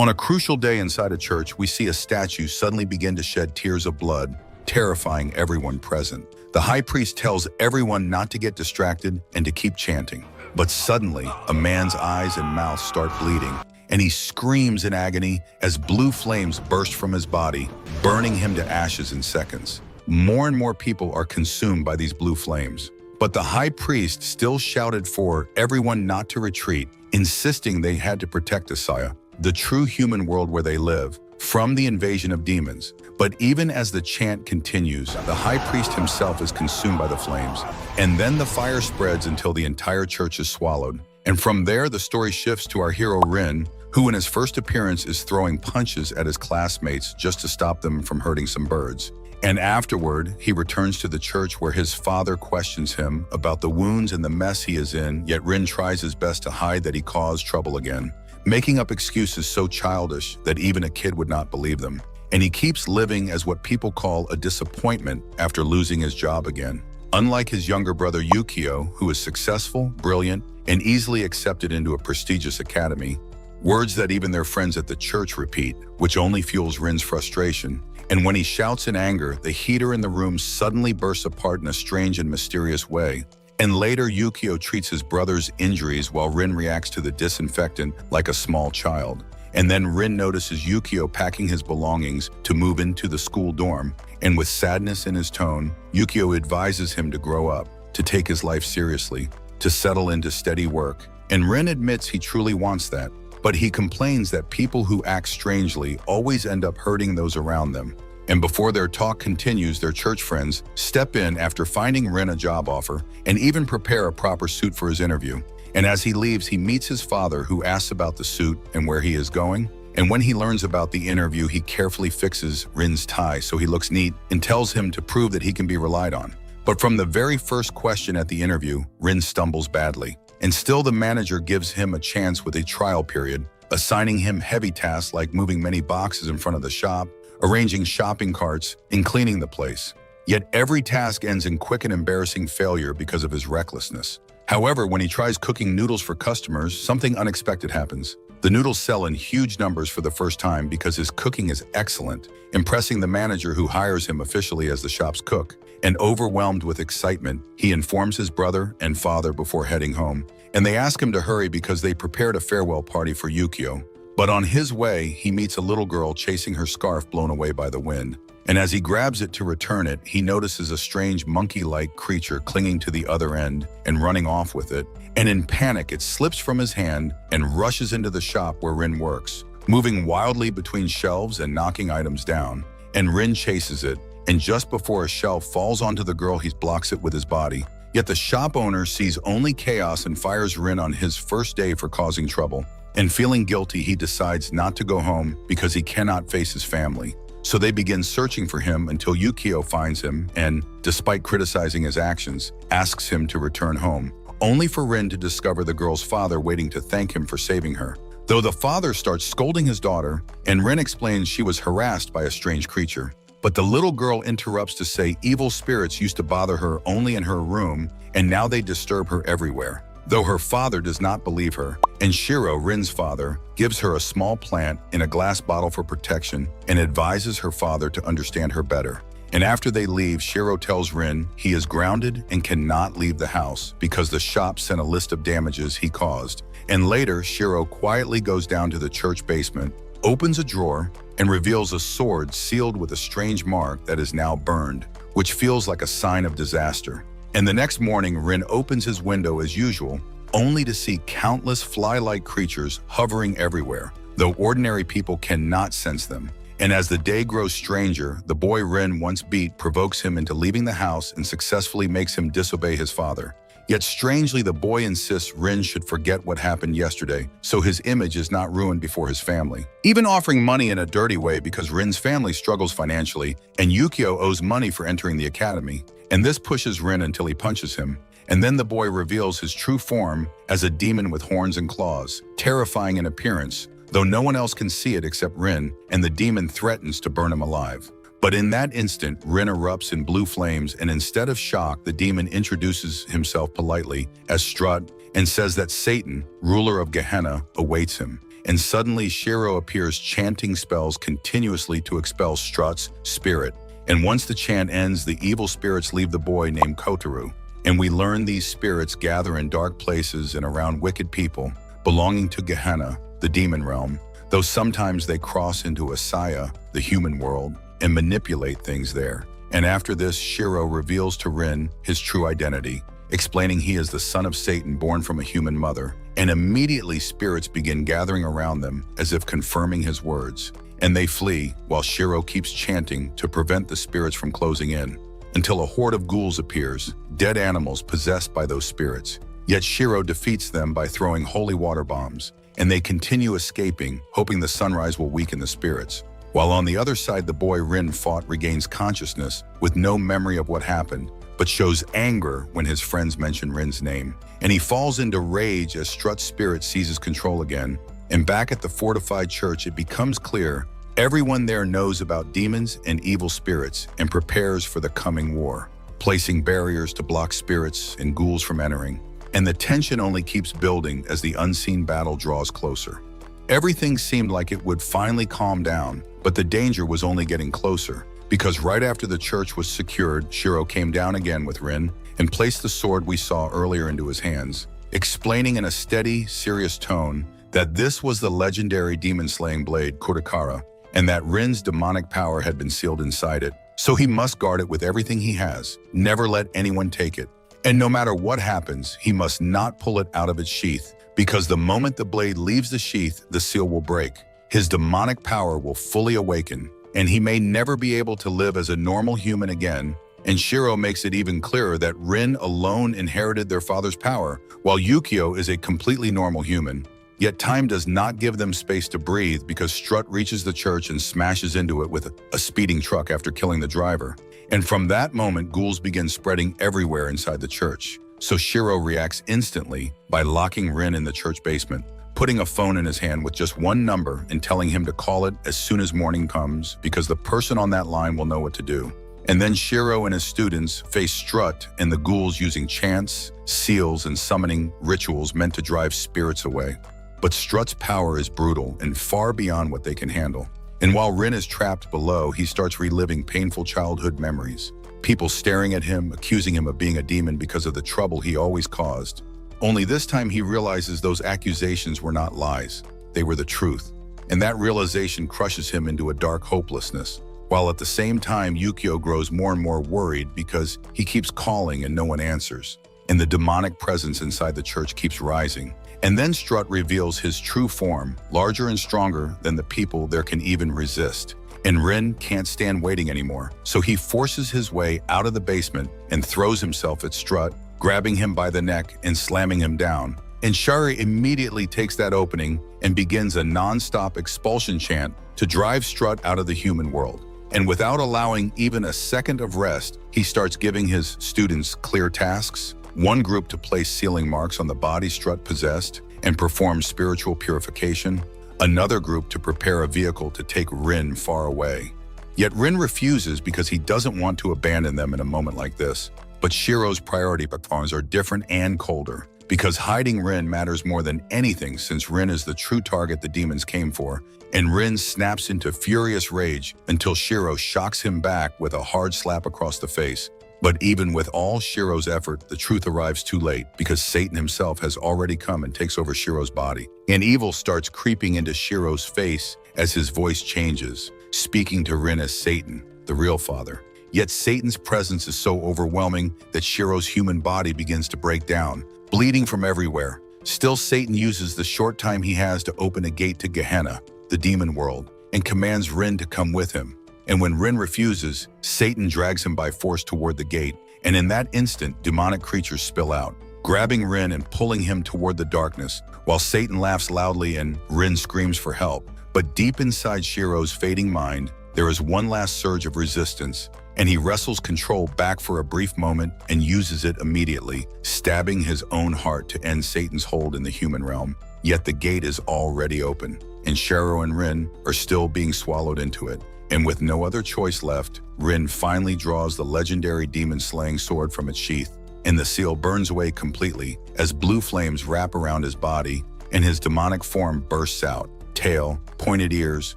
On a crucial day inside a church, we see a statue suddenly begin to shed tears of blood, terrifying everyone present. The high priest tells everyone not to get distracted and to keep chanting. But suddenly, a man's eyes and mouth start bleeding, and he screams in agony as blue flames burst from his body, burning him to ashes in seconds. More and more people are consumed by these blue flames. But the high priest still shouted for everyone not to retreat, insisting they had to protect Isaiah, the true human world where they live, from the invasion of demons. But even as the chant continues, the high priest himself is consumed by the flames, and then the fire spreads until the entire church is swallowed. And from there, the story shifts to our hero Rin, who in his first appearance is throwing punches at his classmates just to stop them from hurting some birds. And afterward, he returns to the church where his father questions him about the wounds and the mess he is in, yet Rin tries his best to hide that he caused trouble again, making up excuses so childish that even a kid would not believe them. And he keeps living as what people call a disappointment after losing his job again. Unlike his younger brother Yukio, who is successful, brilliant, and easily accepted into a prestigious academy, words that even their friends at the church repeat, which only fuels Rin's frustration. And when he shouts in anger, the heater in the room suddenly bursts apart in a strange and mysterious way. And later, Yukio treats his brother's injuries while Rin reacts to the disinfectant like a small child. And then Rin notices Yukio packing his belongings to move into the school dorm. And with sadness in his tone, Yukio advises him to grow up, to take his life seriously, to settle into steady work. And Rin admits he truly wants that. But he complains that people who act strangely always end up hurting those around them. And before their talk continues, their church friends step in after finding Rin a job offer and even prepare a proper suit for his interview. And as he leaves, he meets his father, who asks about the suit and where he is going. And when he learns about the interview, he carefully fixes Rin's tie so he looks neat and tells him to prove that he can be relied on. But from the very first question at the interview, Rin stumbles badly. And still the manager gives him a chance with a trial period, assigning him heavy tasks like moving many boxes in front of the shop, arranging shopping carts, and cleaning the place. Yet every task ends in quick and embarrassing failure because of his recklessness. However, when he tries cooking noodles for customers, something unexpected happens. The noodles sell in huge numbers for the first time because his cooking is excellent, impressing the manager, who hires him officially as the shop's cook. And overwhelmed with excitement, he informs his brother and father before heading home, and they ask him to hurry because they prepared a farewell party for Yukio. But on his way, he meets a little girl chasing her scarf blown away by the wind. And as he grabs it to return it, he notices a strange monkey-like creature clinging to the other end and running off with it. And in panic, it slips from his hand and rushes into the shop where Rin works, moving wildly between shelves and knocking items down. And Rin chases it, and just before a shelf falls onto the girl, he blocks it with his body. Yet the shop owner sees only chaos and fires Rin on his first day for causing trouble. And feeling guilty, he decides not to go home because he cannot face his family. So they begin searching for him until Yukio finds him and, despite criticizing his actions, asks him to return home, only for Rin to discover the girl's father waiting to thank him for saving her. Though the father starts scolding his daughter, and Rin explains she was harassed by a strange creature. But the little girl interrupts to say evil spirits used to bother her only in her room, and now they disturb her everywhere. Though her father does not believe her, and Shiro, Rin's father, gives her a small plant in a glass bottle for protection and advises her father to understand her better. And after they leave, Shiro tells Rin he is grounded and cannot leave the house because the shop sent a list of damages he caused. And later, Shiro quietly goes down to the church basement, opens a drawer, and reveals a sword sealed with a strange mark that is now burned, which feels like a sign of disaster. And the next morning, Rin opens his window as usual, only to see countless fly-like creatures hovering everywhere, though ordinary people cannot sense them. And as the day grows stranger, the boy Rin once beat provokes him into leaving the house and successfully makes him disobey his father. Yet strangely, the boy insists Rin should forget what happened yesterday, so his image is not ruined before his family. Even offering money in a dirty way because Rin's family struggles financially, and Yukio owes money for entering the academy. And this pushes Rin until he punches him. And then the boy reveals his true form as a demon with horns and claws, terrifying in appearance, though no one else can see it except Rin, and the demon threatens to burn him alive. But in that instant, Rin erupts in blue flames, and instead of shock, the demon introduces himself politely as Strut and says that Satan, ruler of Gehenna, awaits him. and suddenly Shiro appears chanting spells continuously to expel Strut's spirit. And once the chant ends, the evil spirits leave the boy named Kotaru. And we learn these spirits gather in dark places and around wicked people, belonging to Gehenna, the demon realm, though sometimes they cross into Asaya, the human world, and manipulate things there. And after this, Shiro reveals to Rin his true identity, explaining he is the son of Satan born from a human mother. And immediately spirits begin gathering around them as if confirming his words. And they flee while Shiro keeps chanting to prevent the spirits from closing in, until a horde of ghouls appears, dead animals possessed by those spirits. Yet Shiro defeats them by throwing holy water bombs, and they continue escaping, hoping the sunrise will weaken the spirits. While on the other side, the boy Rin fought regains consciousness with no memory of what happened, but shows anger when his friends mention Rin's name. And he falls into rage as Strut's spirit seizes control again. And back at the fortified church, it becomes clear everyone there knows about demons and evil spirits and prepares for the coming war, placing barriers to block spirits and ghouls from entering. And the tension only keeps building as the unseen battle draws closer. Everything seemed like it would finally calm down, but the danger was only getting closer, because right after the church was secured, Shiro came down again with Rin and placed the sword we saw earlier into his hands, explaining in a steady, serious tone that this was the legendary demon-slaying blade Kurakara, and that Rin's demonic power had been sealed inside it, so he must guard it with everything he has, never let anyone take it. And no matter what happens, he must not pull it out of its sheath, because the moment the blade leaves the sheath, the seal will break. His demonic power will fully awaken, and he may never be able to live as a normal human again. And Shiro makes it even clearer that Rin alone inherited their father's power, while Yukio is a completely normal human. Yet time does not give them space to breathe, because Strut reaches the church and smashes into it with a speeding truck after killing the driver. And from that moment, ghouls begin spreading everywhere inside the church. So Shiro reacts instantly by locking Rin in the church basement, putting a phone in his hand with just one number and telling him to call it as soon as morning comes, because the person on that line will know what to do. And then Shiro and his students face Strut and the ghouls using chants, seals, and summoning rituals meant to drive spirits away. But Strut's power is brutal and far beyond what they can handle. And while Rin is trapped below, he starts reliving painful childhood memories. People staring at him, accusing him of being a demon because of the trouble he always caused. Only this time he realizes those accusations were not lies, they were the truth. And that realization crushes him into a dark hopelessness. While at the same time, Yukio grows more and more worried because he keeps calling and no one answers. And the demonic presence inside the church keeps rising. And then Strut reveals his true form, larger and stronger than the people there can even resist. And Rin can't stand waiting anymore, so he forces his way out of the basement and throws himself at Strut, grabbing him by the neck and slamming him down. And Shari immediately takes that opening and begins a non-stop expulsion chant to drive Strut out of the human world. And without allowing even a second of rest, he starts giving his students clear tasks. One group to place sealing marks on the body Strut possessed and perform spiritual purification. Another group to prepare a vehicle to take Rin far away. Yet Rin refuses because he doesn't want to abandon them in a moment like this. But Shiro's priority patterns are different and colder, because hiding Rin matters more than anything, since Rin is the true target the demons came for. And Rin snaps into furious rage until Shiro shocks him back with a hard slap across the face. But even with all Shiro's effort, the truth arrives too late, because Satan himself has already come and takes over Shiro's body. And evil starts creeping into Shiro's face as his voice changes, speaking to Rin as Satan, the real father. Yet Satan's presence is so overwhelming that Shiro's human body begins to break down, bleeding from everywhere. Still, Satan uses the short time he has to open a gate to Gehenna, the demon world, and commands Rin to come with him. And when Rin refuses, Satan drags him by force toward the gate, and in that instant, demonic creatures spill out, grabbing Rin and pulling him toward the darkness, while Satan laughs loudly and Rin screams for help. But deep inside Shiro's fading mind, there is one last surge of resistance, and he wrestles control back for a brief moment and uses it immediately, stabbing his own heart to end Satan's hold in the human realm. Yet the gate is already open, and Shiro and Rin are still being swallowed into it. And with no other choice left, Rin finally draws the legendary demon-slaying sword from its sheath, and the seal burns away completely as blue flames wrap around his body, and his demonic form bursts out. Tail, pointed ears,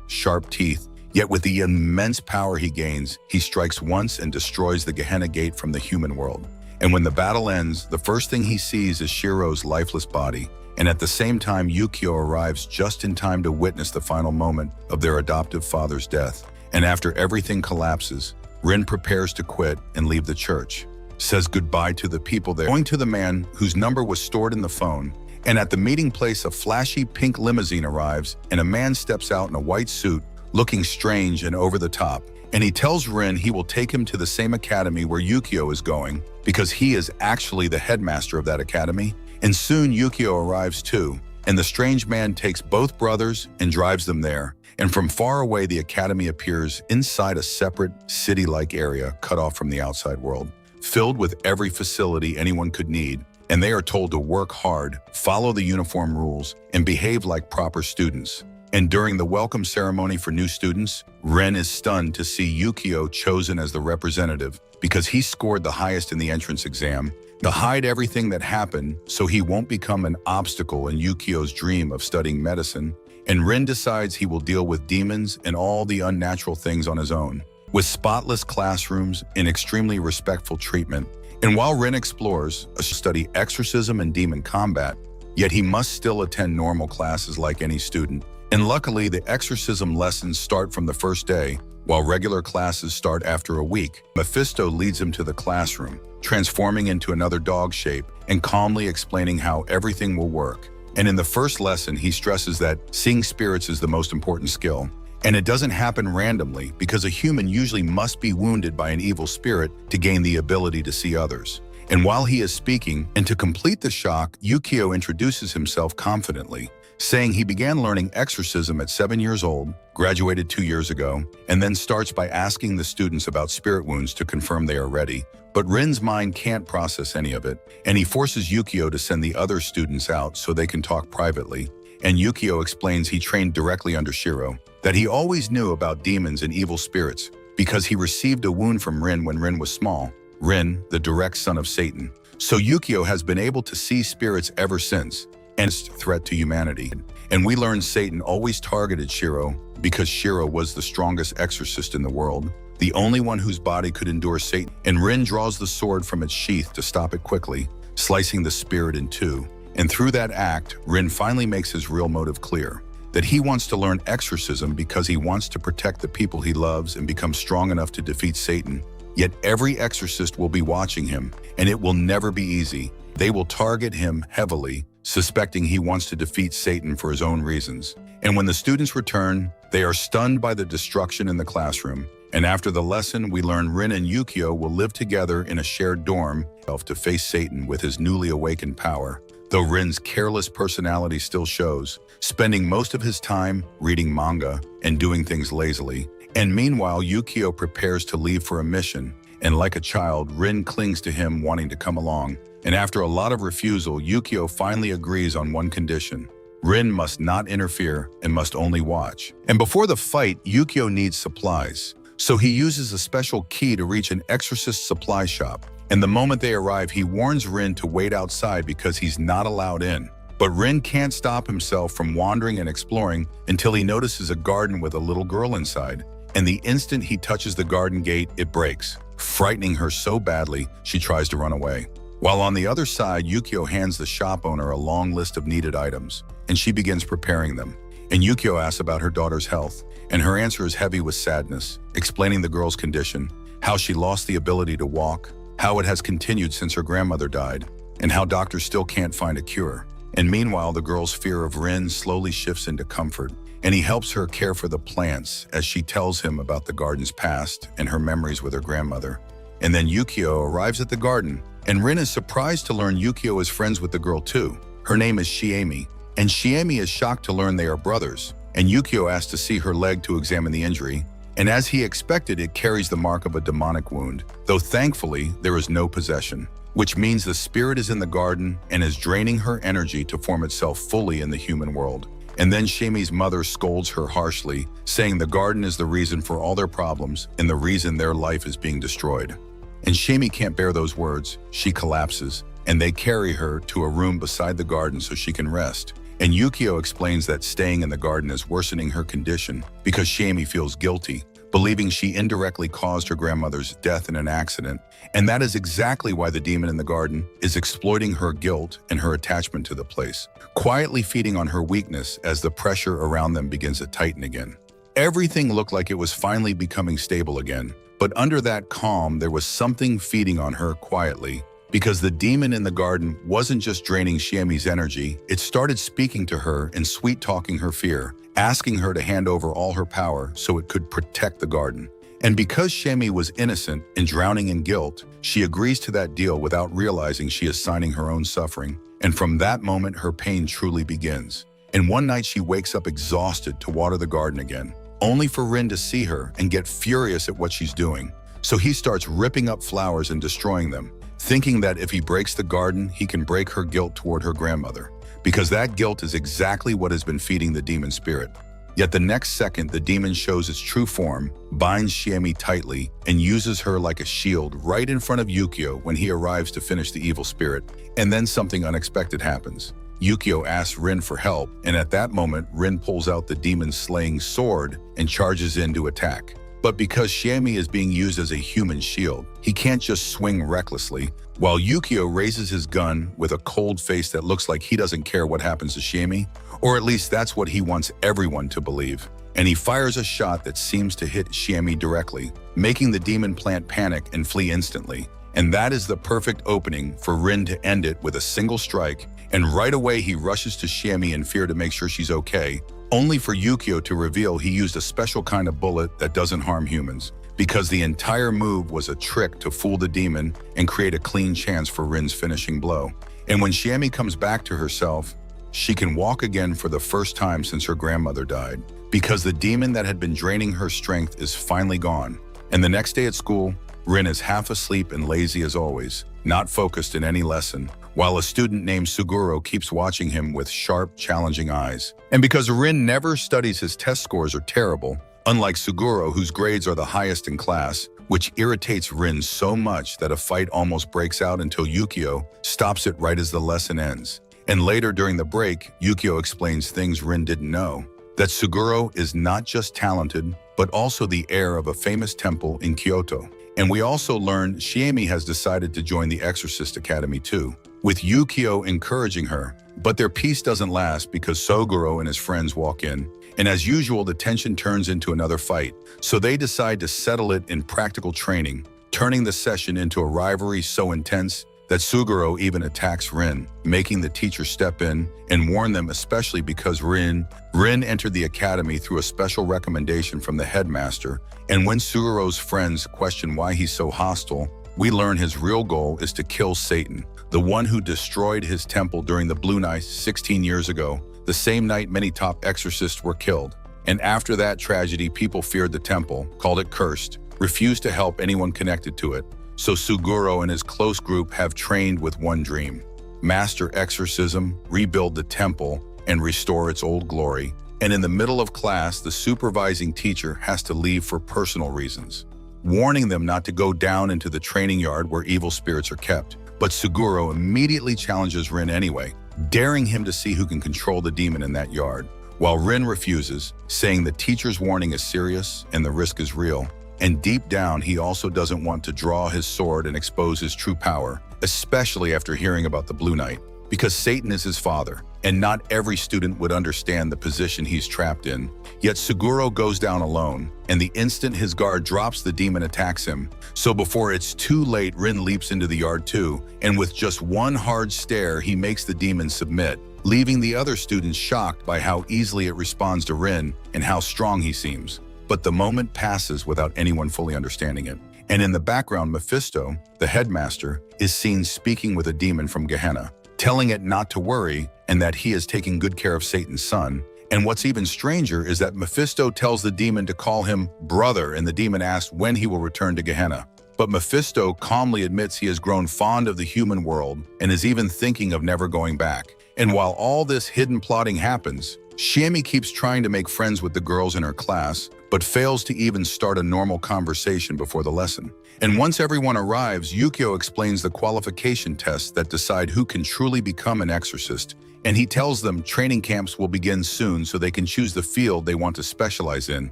sharp teeth. Yet with the immense power he gains, he strikes once and destroys the Gehenna gate from the human world. And when the battle ends, the first thing he sees is Shiro's lifeless body. And at the same time, Yukio arrives just in time to witness the final moment of their adoptive father's death. And after everything collapses, Rin prepares to quit and leave the church, says goodbye to the people there, going to the man whose number was stored in the phone. And at the meeting place, a flashy pink limousine arrives, and a man steps out in a white suit, looking strange and over the top. And he tells Rin he will take him to the same academy where Yukio is going, because he is actually the headmaster of that academy. And soon Yukio arrives too, and the strange man takes both brothers and drives them there. And from far away, the academy appears inside a separate city-like area cut off from the outside world, filled with every facility anyone could need. And they are told to work hard, follow the uniform rules, and behave like proper students. And during the welcome ceremony for new students, Ren is stunned to see Yukio chosen as the representative because he scored the highest in the entrance exam, to hide everything that happened so he won't become an obstacle in Yukio's dream of studying medicine. And Ren decides he will deal with demons and all the unnatural things on his own, with spotless classrooms and extremely respectful treatment. And while Ren explores, study exorcism and demon combat, yet he must still attend normal classes like any student. And luckily, the exorcism lessons start from the first day, while regular classes start after a week. Mephisto leads him to the classroom, transforming into another dog shape and calmly explaining how everything will work. And in the first lesson, he stresses that seeing spirits is the most important skill. And it doesn't happen randomly, because a human usually must be wounded by an evil spirit to gain the ability to see others. And while he is speaking, and to complete the shock, Yukio introduces himself confidently, saying he began learning exorcism at 7 years old, graduated 2 years ago, and then starts by asking the students about spirit wounds to confirm they are ready. But Rin's mind can't process any of it, and he forces Yukio to send the other students out so they can talk privately. And Yukio explains he trained directly under Shiro, that he always knew about demons and evil spirits because he received a wound from Rin when Rin was small. Rin, the direct son of Satan. So Yukio has been able to see spirits ever since, and is a threat to humanity. And we learn Satan always targeted Shiro because Shiro was the strongest exorcist in the world, the only one whose body could endure Satan. And Rin draws the sword from its sheath to stop it quickly, slicing the spirit in two. And through that act, Rin finally makes his real motive clear, that he wants to learn exorcism because he wants to protect the people he loves and become strong enough to defeat Satan. Yet every exorcist will be watching him, and it will never be easy. They will target him heavily, suspecting he wants to defeat Satan for his own reasons. And when the students return, they are stunned by the destruction in the classroom. And after the lesson, we learn Rin and Yukio will live together in a shared dorm to face Satan with his newly awakened power. Though Rin's careless personality still shows, spending most of his time reading manga and doing things lazily. And meanwhile, Yukio prepares to leave for a mission, and like a child, Rin clings to him, wanting to come along. And after a lot of refusal, Yukio finally agrees on one condition. Rin must not interfere and must only watch. And before the fight, Yukio needs supplies. So he uses a special key to reach an exorcist supply shop. And the moment they arrive, he warns Rin to wait outside because he's not allowed in. But Rin can't stop himself from wandering and exploring until he notices a garden with a little girl inside. And the instant he touches the garden gate, it breaks, frightening her so badly she tries to run away. While on the other side, Yukio hands the shop owner a long list of needed items, and she begins preparing them. And Yukio asks about her daughter's health, and her answer is heavy with sadness, explaining the girl's condition, how she lost the ability to walk, how it has continued since her grandmother died, and how doctors still can't find a cure. And meanwhile, the girl's fear of Rin slowly shifts into comfort, and he helps her care for the plants as she tells him about the garden's past and her memories with her grandmother. And then Yukio arrives at the garden, and Rin is surprised to learn Yukio is friends with the girl too. Her name is Shiemi, and Shiemi is shocked to learn they are brothers. And Yukio asks to see her leg to examine the injury, and as he expected, it carries the mark of a demonic wound, though thankfully there is no possession, which means the spirit is in the garden and is draining her energy to form itself fully in the human world. And then Shami's mother scolds her harshly, saying the garden is the reason for all their problems and the reason their life is being destroyed. And Shami can't bear those words. She collapses, and they carry her to a room beside the garden so she can rest. And Yukio explains that staying in the garden is worsening her condition because Shami feels guilty, believing she indirectly caused her grandmother's death in an accident. And that is exactly why the demon in the garden is exploiting her guilt and her attachment to the place, quietly feeding on her weakness as the pressure around them begins to tighten again. Everything looked like it was finally becoming stable again, but under that calm there was something feeding on her quietly, because the demon in the garden wasn't just draining Shami's energy, it started speaking to her and sweet-talking her fear, asking her to hand over all her power so it could protect the garden. And because Shami was innocent and drowning in guilt, she agrees to that deal without realizing she is signing her own suffering. And from that moment, her pain truly begins. And one night she wakes up exhausted to water the garden again, only for Rin to see her and get furious at what she's doing. So he starts ripping up flowers and destroying them, thinking that if he breaks the garden, he can break her guilt toward her grandmother, because that guilt is exactly what has been feeding the demon spirit. Yet the next second, the demon shows its true form, binds Shami tightly, and uses her like a shield right in front of Yukio when he arrives to finish the evil spirit. And then something unexpected happens. Yukio asks Rin for help, and at that moment, Rin pulls out the demon's slaying sword and charges in to attack. But because Shami is being used as a human shield, he can't just swing recklessly, while Yukio raises his gun with a cold face that looks like he doesn't care what happens to Shami, or at least that's what he wants everyone to believe. And he fires a shot that seems to hit Shami directly, making the demon plant panic and flee instantly. And that is the perfect opening for Rin to end it with a single strike, and right away he rushes to Shami in fear to make sure she's okay, only for Yukio to reveal he used a special kind of bullet that doesn't harm humans, because the entire move was a trick to fool the demon and create a clean chance for Rin's finishing blow. And when Shami comes back to herself, she can walk again for the first time since her grandmother died, because the demon that had been draining her strength is finally gone. And the next day at school, Rin is half asleep and lazy as always, not focused in any lesson, while a student named Suguro keeps watching him with sharp, challenging eyes. And because Rin never studies, his test scores are terrible, unlike Suguro, whose grades are the highest in class, which irritates Rin so much that a fight almost breaks out until Yukio stops it right as the lesson ends. And later during the break, Yukio explains things Rin didn't know, that Suguro is not just talented, but also the heir of a famous temple in Kyoto. And we also learn Shami has decided to join the Exorcist Academy too, with Yukio encouraging her. But their peace doesn't last because Suguro and his friends walk in, and as usual the tension turns into another fight, so they decide to settle it in practical training, turning the session into a rivalry so intense that Suguro even attacks Rin, making the teacher step in and warn them, especially because Rin entered the academy through a special recommendation from the headmaster. And when Suguro's friends question why he's so hostile, we learn his real goal is to kill Satan, the one who destroyed his temple during the Blue Night 16 years ago, the same night many top exorcists were killed. And after that tragedy, people feared the temple, called it cursed, refused to help anyone connected to it. So Suguro and his close group have trained with one dream: master exorcism, rebuild the temple, and restore its old glory. And in the middle of class, the supervising teacher has to leave for personal reasons, warning them not to go down into the training yard where evil spirits are kept. But Suguro immediately challenges Rin anyway, daring him to see who can control the demon in that yard, while Rin refuses, saying the teacher's warning is serious and the risk is real. And deep down, he also doesn't want to draw his sword and expose his true power, especially after hearing about the Blue Knight, because Satan is his father, and not every student would understand the position he's trapped in. Yet Suguro goes down alone, and the instant his guard drops, the demon attacks him. So before it's too late, Rin leaps into the yard too, and with just one hard stare, he makes the demon submit, leaving the other students shocked by how easily it responds to Rin and how strong he seems. But the moment passes without anyone fully understanding it. And in the background, Mephisto, the headmaster, is seen speaking with a demon from Gehenna, telling it not to worry and that he is taking good care of Satan's son. And what's even stranger is that Mephisto tells the demon to call him brother, and the demon asks when he will return to Gehenna. But Mephisto calmly admits he has grown fond of the human world and is even thinking of never going back. And while all this hidden plotting happens, Shiemi keeps trying to make friends with the girls in her class, but fails to even start a normal conversation before the lesson. And once everyone arrives, Yukio explains the qualification tests that decide who can truly become an exorcist, and he tells them training camps will begin soon so they can choose the field they want to specialize in.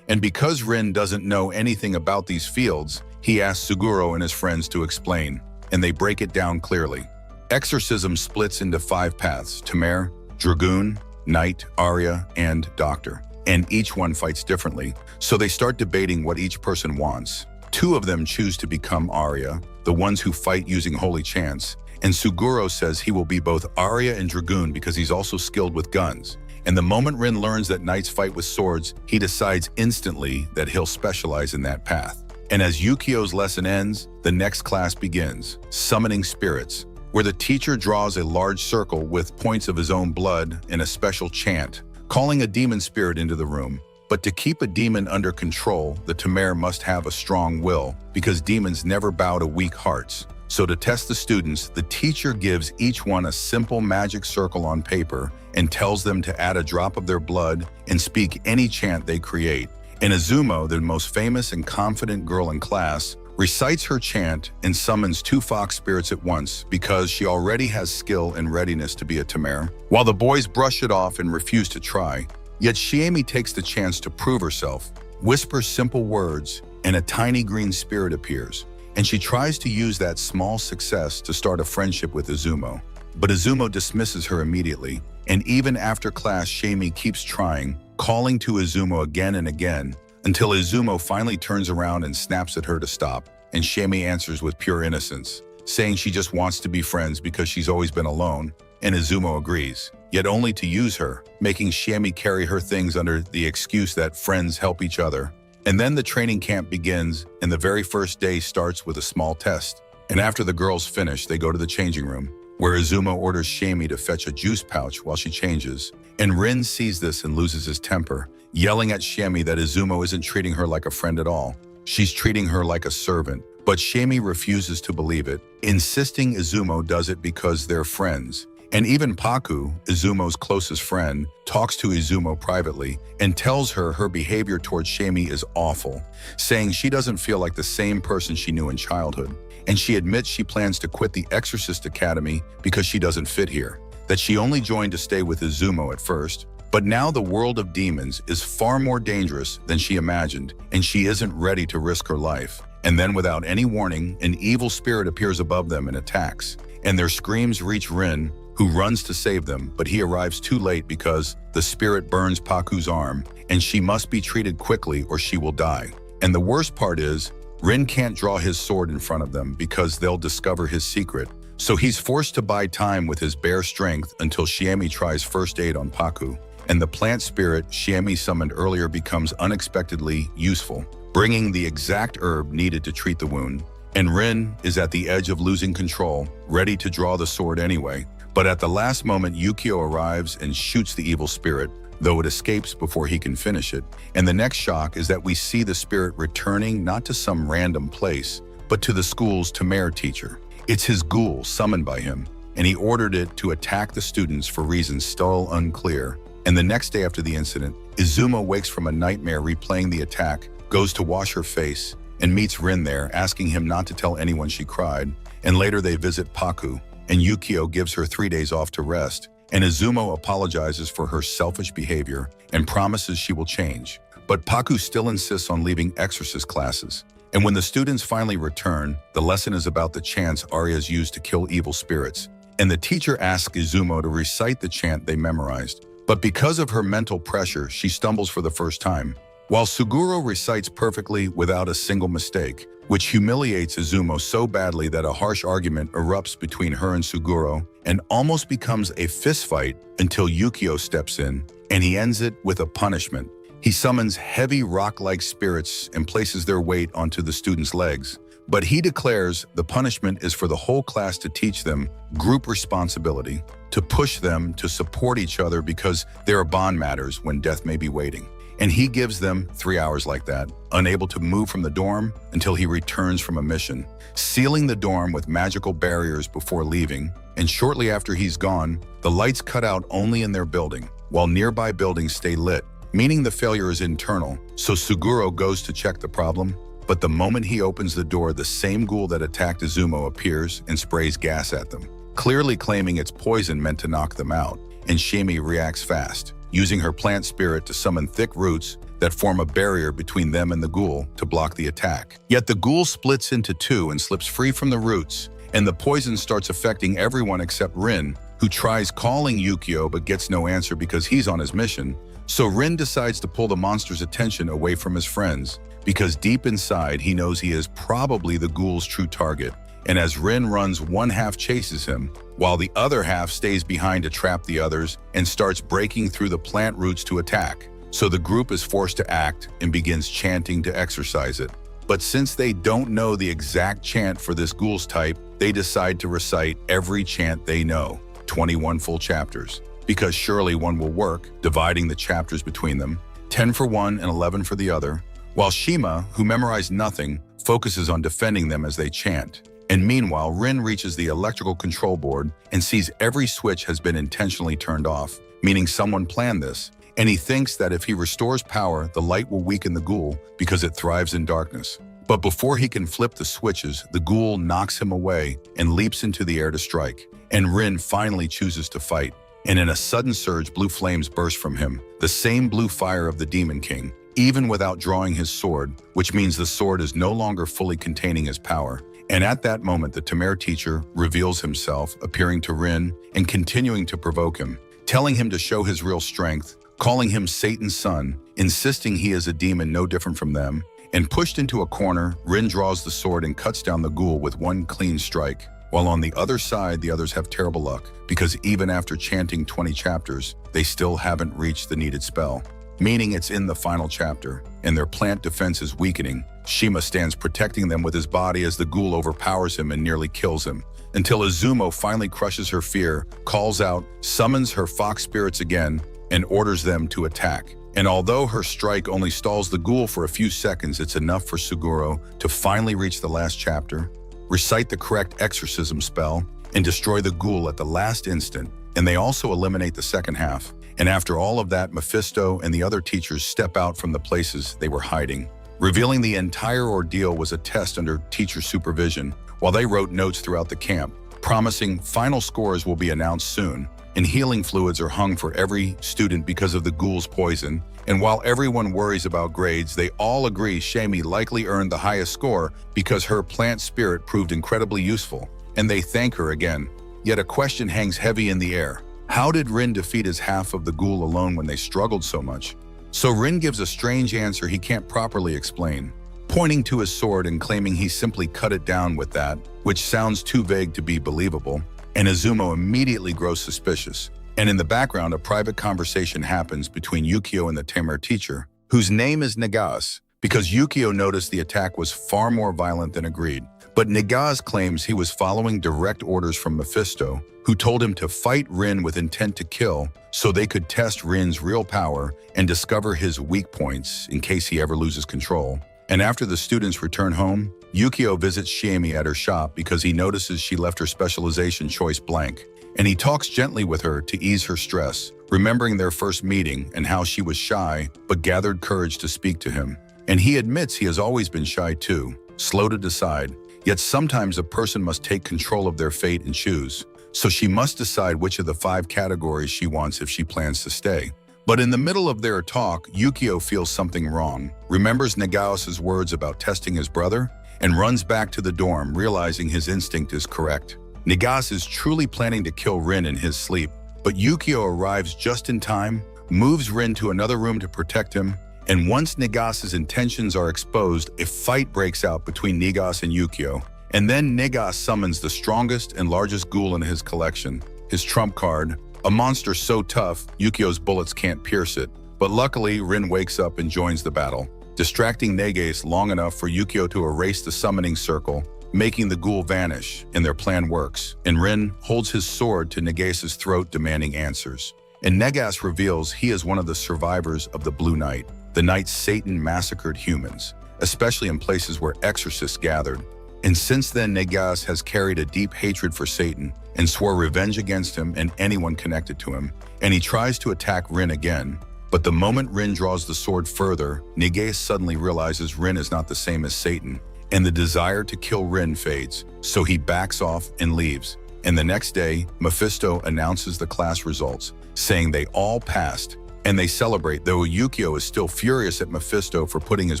And because Rin doesn't know anything about these fields, he asks Suguro and his friends to explain, and they break it down clearly. Exorcism splits into 5 paths: Tamare, Dragoon, Knight, Arya, and Doctor. And each one fights differently, so they start debating what each person wants. 2 of them choose to become Arya, the ones who fight using holy chants, and Suguro says he will be both Arya and Dragoon because he's also skilled with guns. And the moment Rin learns that knights fight with swords, he decides instantly that he'll specialize in that path. And as Yukio's lesson ends, the next class begins, Summoning Spirits, where the teacher draws a large circle with points of his own blood in a special chant, calling a demon spirit into the room. But to keep a demon under control, the Tamare must have a strong will, because demons never bow to weak hearts. So to test the students, the teacher gives each one a simple magic circle on paper and tells them to add a drop of their blood and speak any chant they create. And Izumo, the most famous and confident girl in class, recites her chant and summons 2 fox spirits at once because she already has skill and readiness to be a Tamare, while the boys brush it off and refuse to try. Yet Shiemi takes the chance to prove herself, whispers simple words, and a tiny green spirit appears. And she tries to use that small success to start a friendship with Izumo. But Izumo dismisses her immediately, and even after class, Shiemi keeps trying, calling to Izumo again and again, until Izumo finally turns around and snaps at her to stop, and Shiemi answers with pure innocence, saying she just wants to be friends because she's always been alone, and Izumo agrees, yet only to use her, making Shiemi carry her things under the excuse that friends help each other. And then the training camp begins, and the very first day starts with a small test. And after the girls finish, they go to the changing room, where Izumo orders Shiemi to fetch a juice pouch while she changes. And Rin sees this and loses his temper, yelling at Shiemi that Izumo isn't treating her like a friend at all. She's treating her like a servant. But Shiemi refuses to believe it, insisting Izumo does it because they're friends. And even Paku, Izumo's closest friend, talks to Izumo privately and tells her her behavior towards Shiemi is awful, saying she doesn't feel like the same person she knew in childhood. And she admits she plans to quit the Exorcist Academy because she doesn't fit here, that she only joined to stay with Izumo at first. But now the world of demons is far more dangerous than she imagined, and she isn't ready to risk her life. And then without any warning, an evil spirit appears above them and attacks. And their screams reach Rin, who runs to save them, but he arrives too late because the spirit burns Paku's arm, and she must be treated quickly or she will die. And the worst part is, Rin can't draw his sword in front of them because they'll discover his secret. So he's forced to buy time with his bare strength until Shiemi tries first aid on Paku. And the plant spirit Shiemi summoned earlier becomes unexpectedly useful, bringing the exact herb needed to treat the wound. And Rin is at the edge of losing control, ready to draw the sword anyway. But at the last moment, Yukio arrives and shoots the evil spirit, though it escapes before he can finish it. And the next shock is that we see the spirit returning not to some random place, but to the school's Tamare teacher. It's his ghoul summoned by him, and he ordered it to attack the students for reasons still unclear. And the next day after the incident, Izumo wakes from a nightmare replaying the attack, goes to wash her face, and meets Rin there, asking him not to tell anyone she cried. And later they visit Paku, and Yukio gives her 3 days off to rest, and Izumo apologizes for her selfish behavior and promises she will change. But Paku still insists on leaving exorcist classes. And when the students finally return, the lesson is about the chants Arya's used to kill evil spirits. And the teacher asks Izumo to recite the chant they memorized. But because of her mental pressure, she stumbles for the first time, while Suguro recites perfectly without a single mistake, which humiliates Izumo so badly that a harsh argument erupts between her and Suguro and almost becomes a fistfight until Yukio steps in, and he ends it with a punishment. He summons heavy rock-like spirits and places their weight onto the students' legs. But he declares the punishment is for the whole class to teach them group responsibility, to push them to support each other because there are bond matters when death may be waiting. And he gives them 3 hours like that, unable to move from the dorm until he returns from a mission, sealing the dorm with magical barriers before leaving. And shortly after he's gone, the lights cut out only in their building, while nearby buildings stay lit, meaning the failure is internal. So Suguro goes to check the problem, but the moment he opens the door, the same ghoul that attacked Izumo appears and sprays gas at them, clearly claiming it's poison meant to knock them out. And Shami reacts fast, using her plant spirit to summon thick roots that form a barrier between them and the ghoul to block the attack. Yet the ghoul splits into two and slips free from the roots, and the poison starts affecting everyone except Rin, who tries calling Yukio but gets no answer because he's on his mission. So Rin decides to pull the monster's attention away from his friends, because deep inside he knows he is probably the ghoul's true target. And as Rin runs, one half chases him, while the other half stays behind to trap the others and starts breaking through the plant roots to attack. So the group is forced to act and begins chanting to exorcise it. But since they don't know the exact chant for this ghoul's type, they decide to recite every chant they know, 21 full chapters, because surely one will work, dividing the chapters between them, 10 for one and 11 for the other, while Shima, who memorized nothing, focuses on defending them as they chant. And meanwhile, Rin reaches the electrical control board and sees every switch has been intentionally turned off, meaning someone planned this. And he thinks that if he restores power, the light will weaken the ghoul because it thrives in darkness. But before he can flip the switches, the ghoul knocks him away and leaps into the air to strike. And Rin finally chooses to fight. And in a sudden surge, blue flames burst from him, the same blue fire of the Demon King, even without drawing his sword, which means the sword is no longer fully containing his power. And at that moment, the Tamir teacher reveals himself, appearing to Rin and continuing to provoke him, telling him to show his real strength, calling him Satan's son, insisting he is a demon no different from them. And pushed into a corner, Rin draws the sword and cuts down the ghoul with one clean strike. While on the other side, the others have terrible luck, because even after chanting 20 chapters, they still haven't reached the needed spell, meaning it's in the final chapter, and their plant defense is weakening. Shima stands protecting them with his body as the ghoul overpowers him and nearly kills him, until Izumo finally crushes her fear, calls out, summons her fox spirits again, and orders them to attack. And although her strike only stalls the ghoul for a few seconds, it's enough for Suguro to finally reach the last chapter, recite the correct exorcism spell, and destroy the ghoul at the last instant. And they also eliminate the second half. And after all of that, Mephisto and the other teachers step out from the places they were hiding, revealing the entire ordeal was a test under teacher supervision, while they wrote notes throughout the camp, promising final scores will be announced soon. And healing fluids are hung for every student because of the ghoul's poison. And while everyone worries about grades, they all agree Shami likely earned the highest score because her plant spirit proved incredibly useful, and they thank her again. Yet a question hangs heavy in the air. How did Rin defeat his half of the ghoul alone when they struggled so much? So Rin gives a strange answer he can't properly explain, pointing to his sword and claiming he simply cut it down with that, which sounds too vague to be believable. And Izumo immediately grows suspicious. And in the background, a private conversation happens between Yukio and the Tamir teacher, whose name is Nagas, because Yukio noticed the attack was far more violent than agreed. But Nagas claims he was following direct orders from Mephisto, who told him to fight Rin with intent to kill so they could test Rin's real power and discover his weak points in case he ever loses control. And after the students return home, Yukio visits Shami at her shop because he notices she left her specialization choice blank. And he talks gently with her to ease her stress, remembering their first meeting and how she was shy but gathered courage to speak to him. And he admits he has always been shy too, slow to decide. Yet sometimes a person must take control of their fate and choose. So she must decide which of the 5 categories she wants if she plans to stay. But in the middle of their talk, Yukio feels something wrong, remembers Nagaos' words about testing his brother, and runs back to the dorm, realizing his instinct is correct. Nagas is truly planning to kill Rin in his sleep, but Yukio arrives just in time, moves Rin to another room to protect him, and once Nagas' intentions are exposed, a fight breaks out between Nagas and Yukio. And then Nagas summons the strongest and largest ghoul in his collection, his trump card, a monster so tough, Yukio's bullets can't pierce it. But luckily, Rin wakes up and joins the battle, distracting Nagas long enough for Yukio to erase the summoning circle, making the ghoul vanish, and their plan works. And Rin holds his sword to Nagas' throat, demanding answers. And Nagas reveals he is one of the survivors of the Blue Night, the night Satan massacred humans, especially in places where exorcists gathered. And since then, Nagas has carried a deep hatred for Satan and swore revenge against him and anyone connected to him, and he tries to attack Rin again. But the moment Rin draws the sword further, Nige suddenly realizes Rin is not the same as Satan, and the desire to kill Rin fades, so he backs off and leaves. And the next day, Mephisto announces the class results, saying they all passed, and they celebrate, though Yukio is still furious at Mephisto for putting his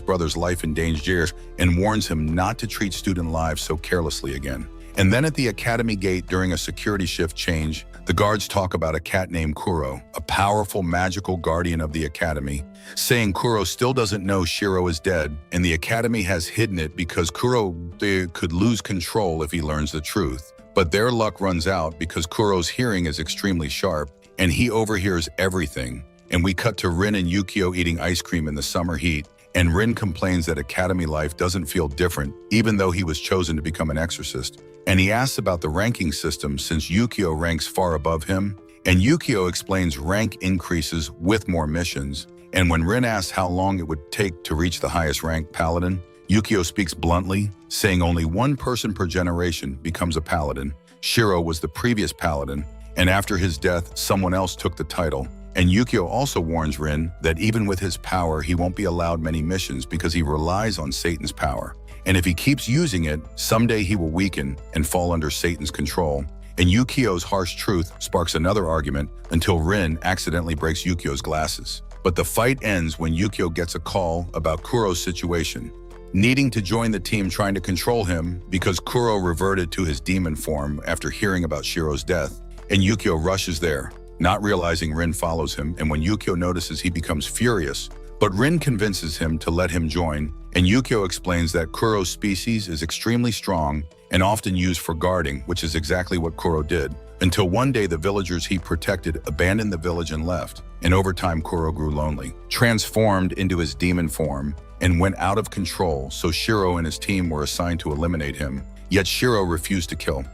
brother's life in danger and warns him not to treat student lives so carelessly again. And then at the academy gate during a security shift change, the guards talk about a cat named Kuro, a powerful magical guardian of the academy, saying Kuro still doesn't know Shiro is dead, and the academy has hidden it because Kuro could lose control if he learns the truth. But their luck runs out because Kuro's hearing is extremely sharp, and he overhears everything. And we cut to Rin and Yukio eating ice cream in the summer heat, and Rin complains that academy life doesn't feel different, even though he was chosen to become an exorcist. And he asks about the ranking system since Yukio ranks far above him, and Yukio explains rank increases with more missions. And when Rin asks how long it would take to reach the highest rank paladin, Yukio speaks bluntly, saying only one person per generation becomes a paladin. Shiro was the previous paladin, and after his death, someone else took the title. And Yukio also warns Rin that even with his power, he won't be allowed many missions because he relies on Satan's power. And if he keeps using it, someday he will weaken and fall under Satan's control. And Yukio's harsh truth sparks another argument until Rin accidentally breaks Yukio's glasses. But the fight ends when Yukio gets a call about Kuro's situation, needing to join the team trying to control him because Kuro reverted to his demon form after hearing about Shiro's death. And Yukio rushes there, not realizing Rin follows him, and when Yukio notices, he becomes furious. But Rin convinces him to let him join, and Yukio explains that Kuro's species is extremely strong and often used for guarding, which is exactly what Kuro did, until one day the villagers he protected abandoned the village and left, and over time Kuro grew lonely, transformed into his demon form, and went out of control, so Shiro and his team were assigned to eliminate him, yet Shiro refused to kill.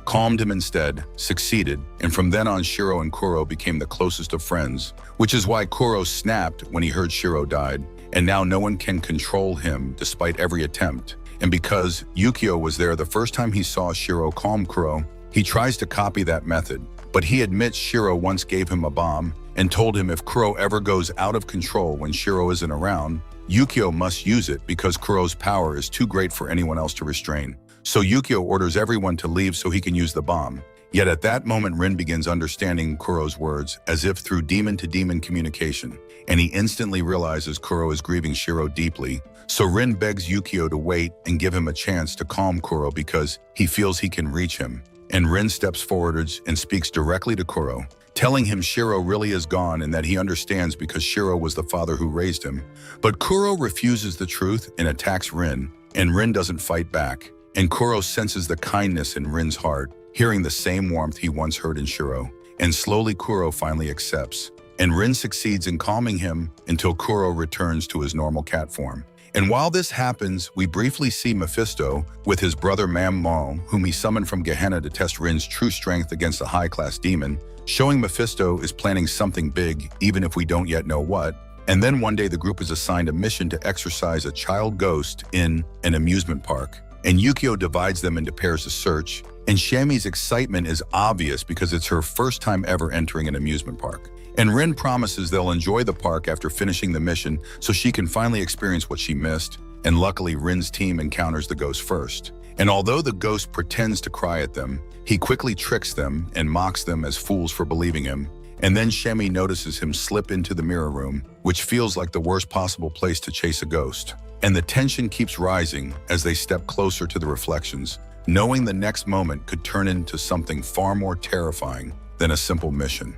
Calmed him instead, succeeded, and from then on Shiro and Kuro became the closest of friends, which is why Kuro snapped when he heard Shiro died, and now no one can control him despite every attempt. And because Yukio was there the first time he saw Shiro calm Kuro, he tries to copy that method, but he admits Shiro once gave him a bomb and told him if Kuro ever goes out of control when Shiro isn't around, Yukio must use it because Kuro's power is too great for anyone else to restrain. So Yukio orders everyone to leave so he can use the bomb. Yet at that moment, Rin begins understanding Kuro's words as if through demon-to-demon communication, and he instantly realizes Kuro is grieving Shiro deeply. So Rin begs Yukio to wait and give him a chance to calm Kuro because he feels he can reach him. And Rin steps forwards and speaks directly to Kuro, telling him Shiro really is gone and that he understands because Shiro was the father who raised him. But Kuro refuses the truth and attacks Rin, and Rin doesn't fight back. And Kuro senses the kindness in Rin's heart, hearing the same warmth he once heard in Shiro. And slowly Kuro finally accepts. And Rin succeeds in calming him until Kuro returns to his normal cat form. And while this happens, we briefly see Mephisto with his brother Mam-Mo, whom he summoned from Gehenna to test Rin's true strength against a high-class demon, showing Mephisto is planning something big, even if we don't yet know what. And then one day the group is assigned a mission to exorcise a child ghost in an amusement park. And Yukio divides them into pairs to search, and Shami's excitement is obvious because it's her first time ever entering an amusement park. And Rin promises they'll enjoy the park after finishing the mission so she can finally experience what she missed, and luckily Rin's team encounters the ghost first. And although the ghost pretends to cry at them, he quickly tricks them and mocks them as fools for believing him. And then Shami notices him slip into the mirror room, which feels like the worst possible place to chase a ghost. And the tension keeps rising as they step closer to the reflections, knowing the next moment could turn into something far more terrifying than a simple mission.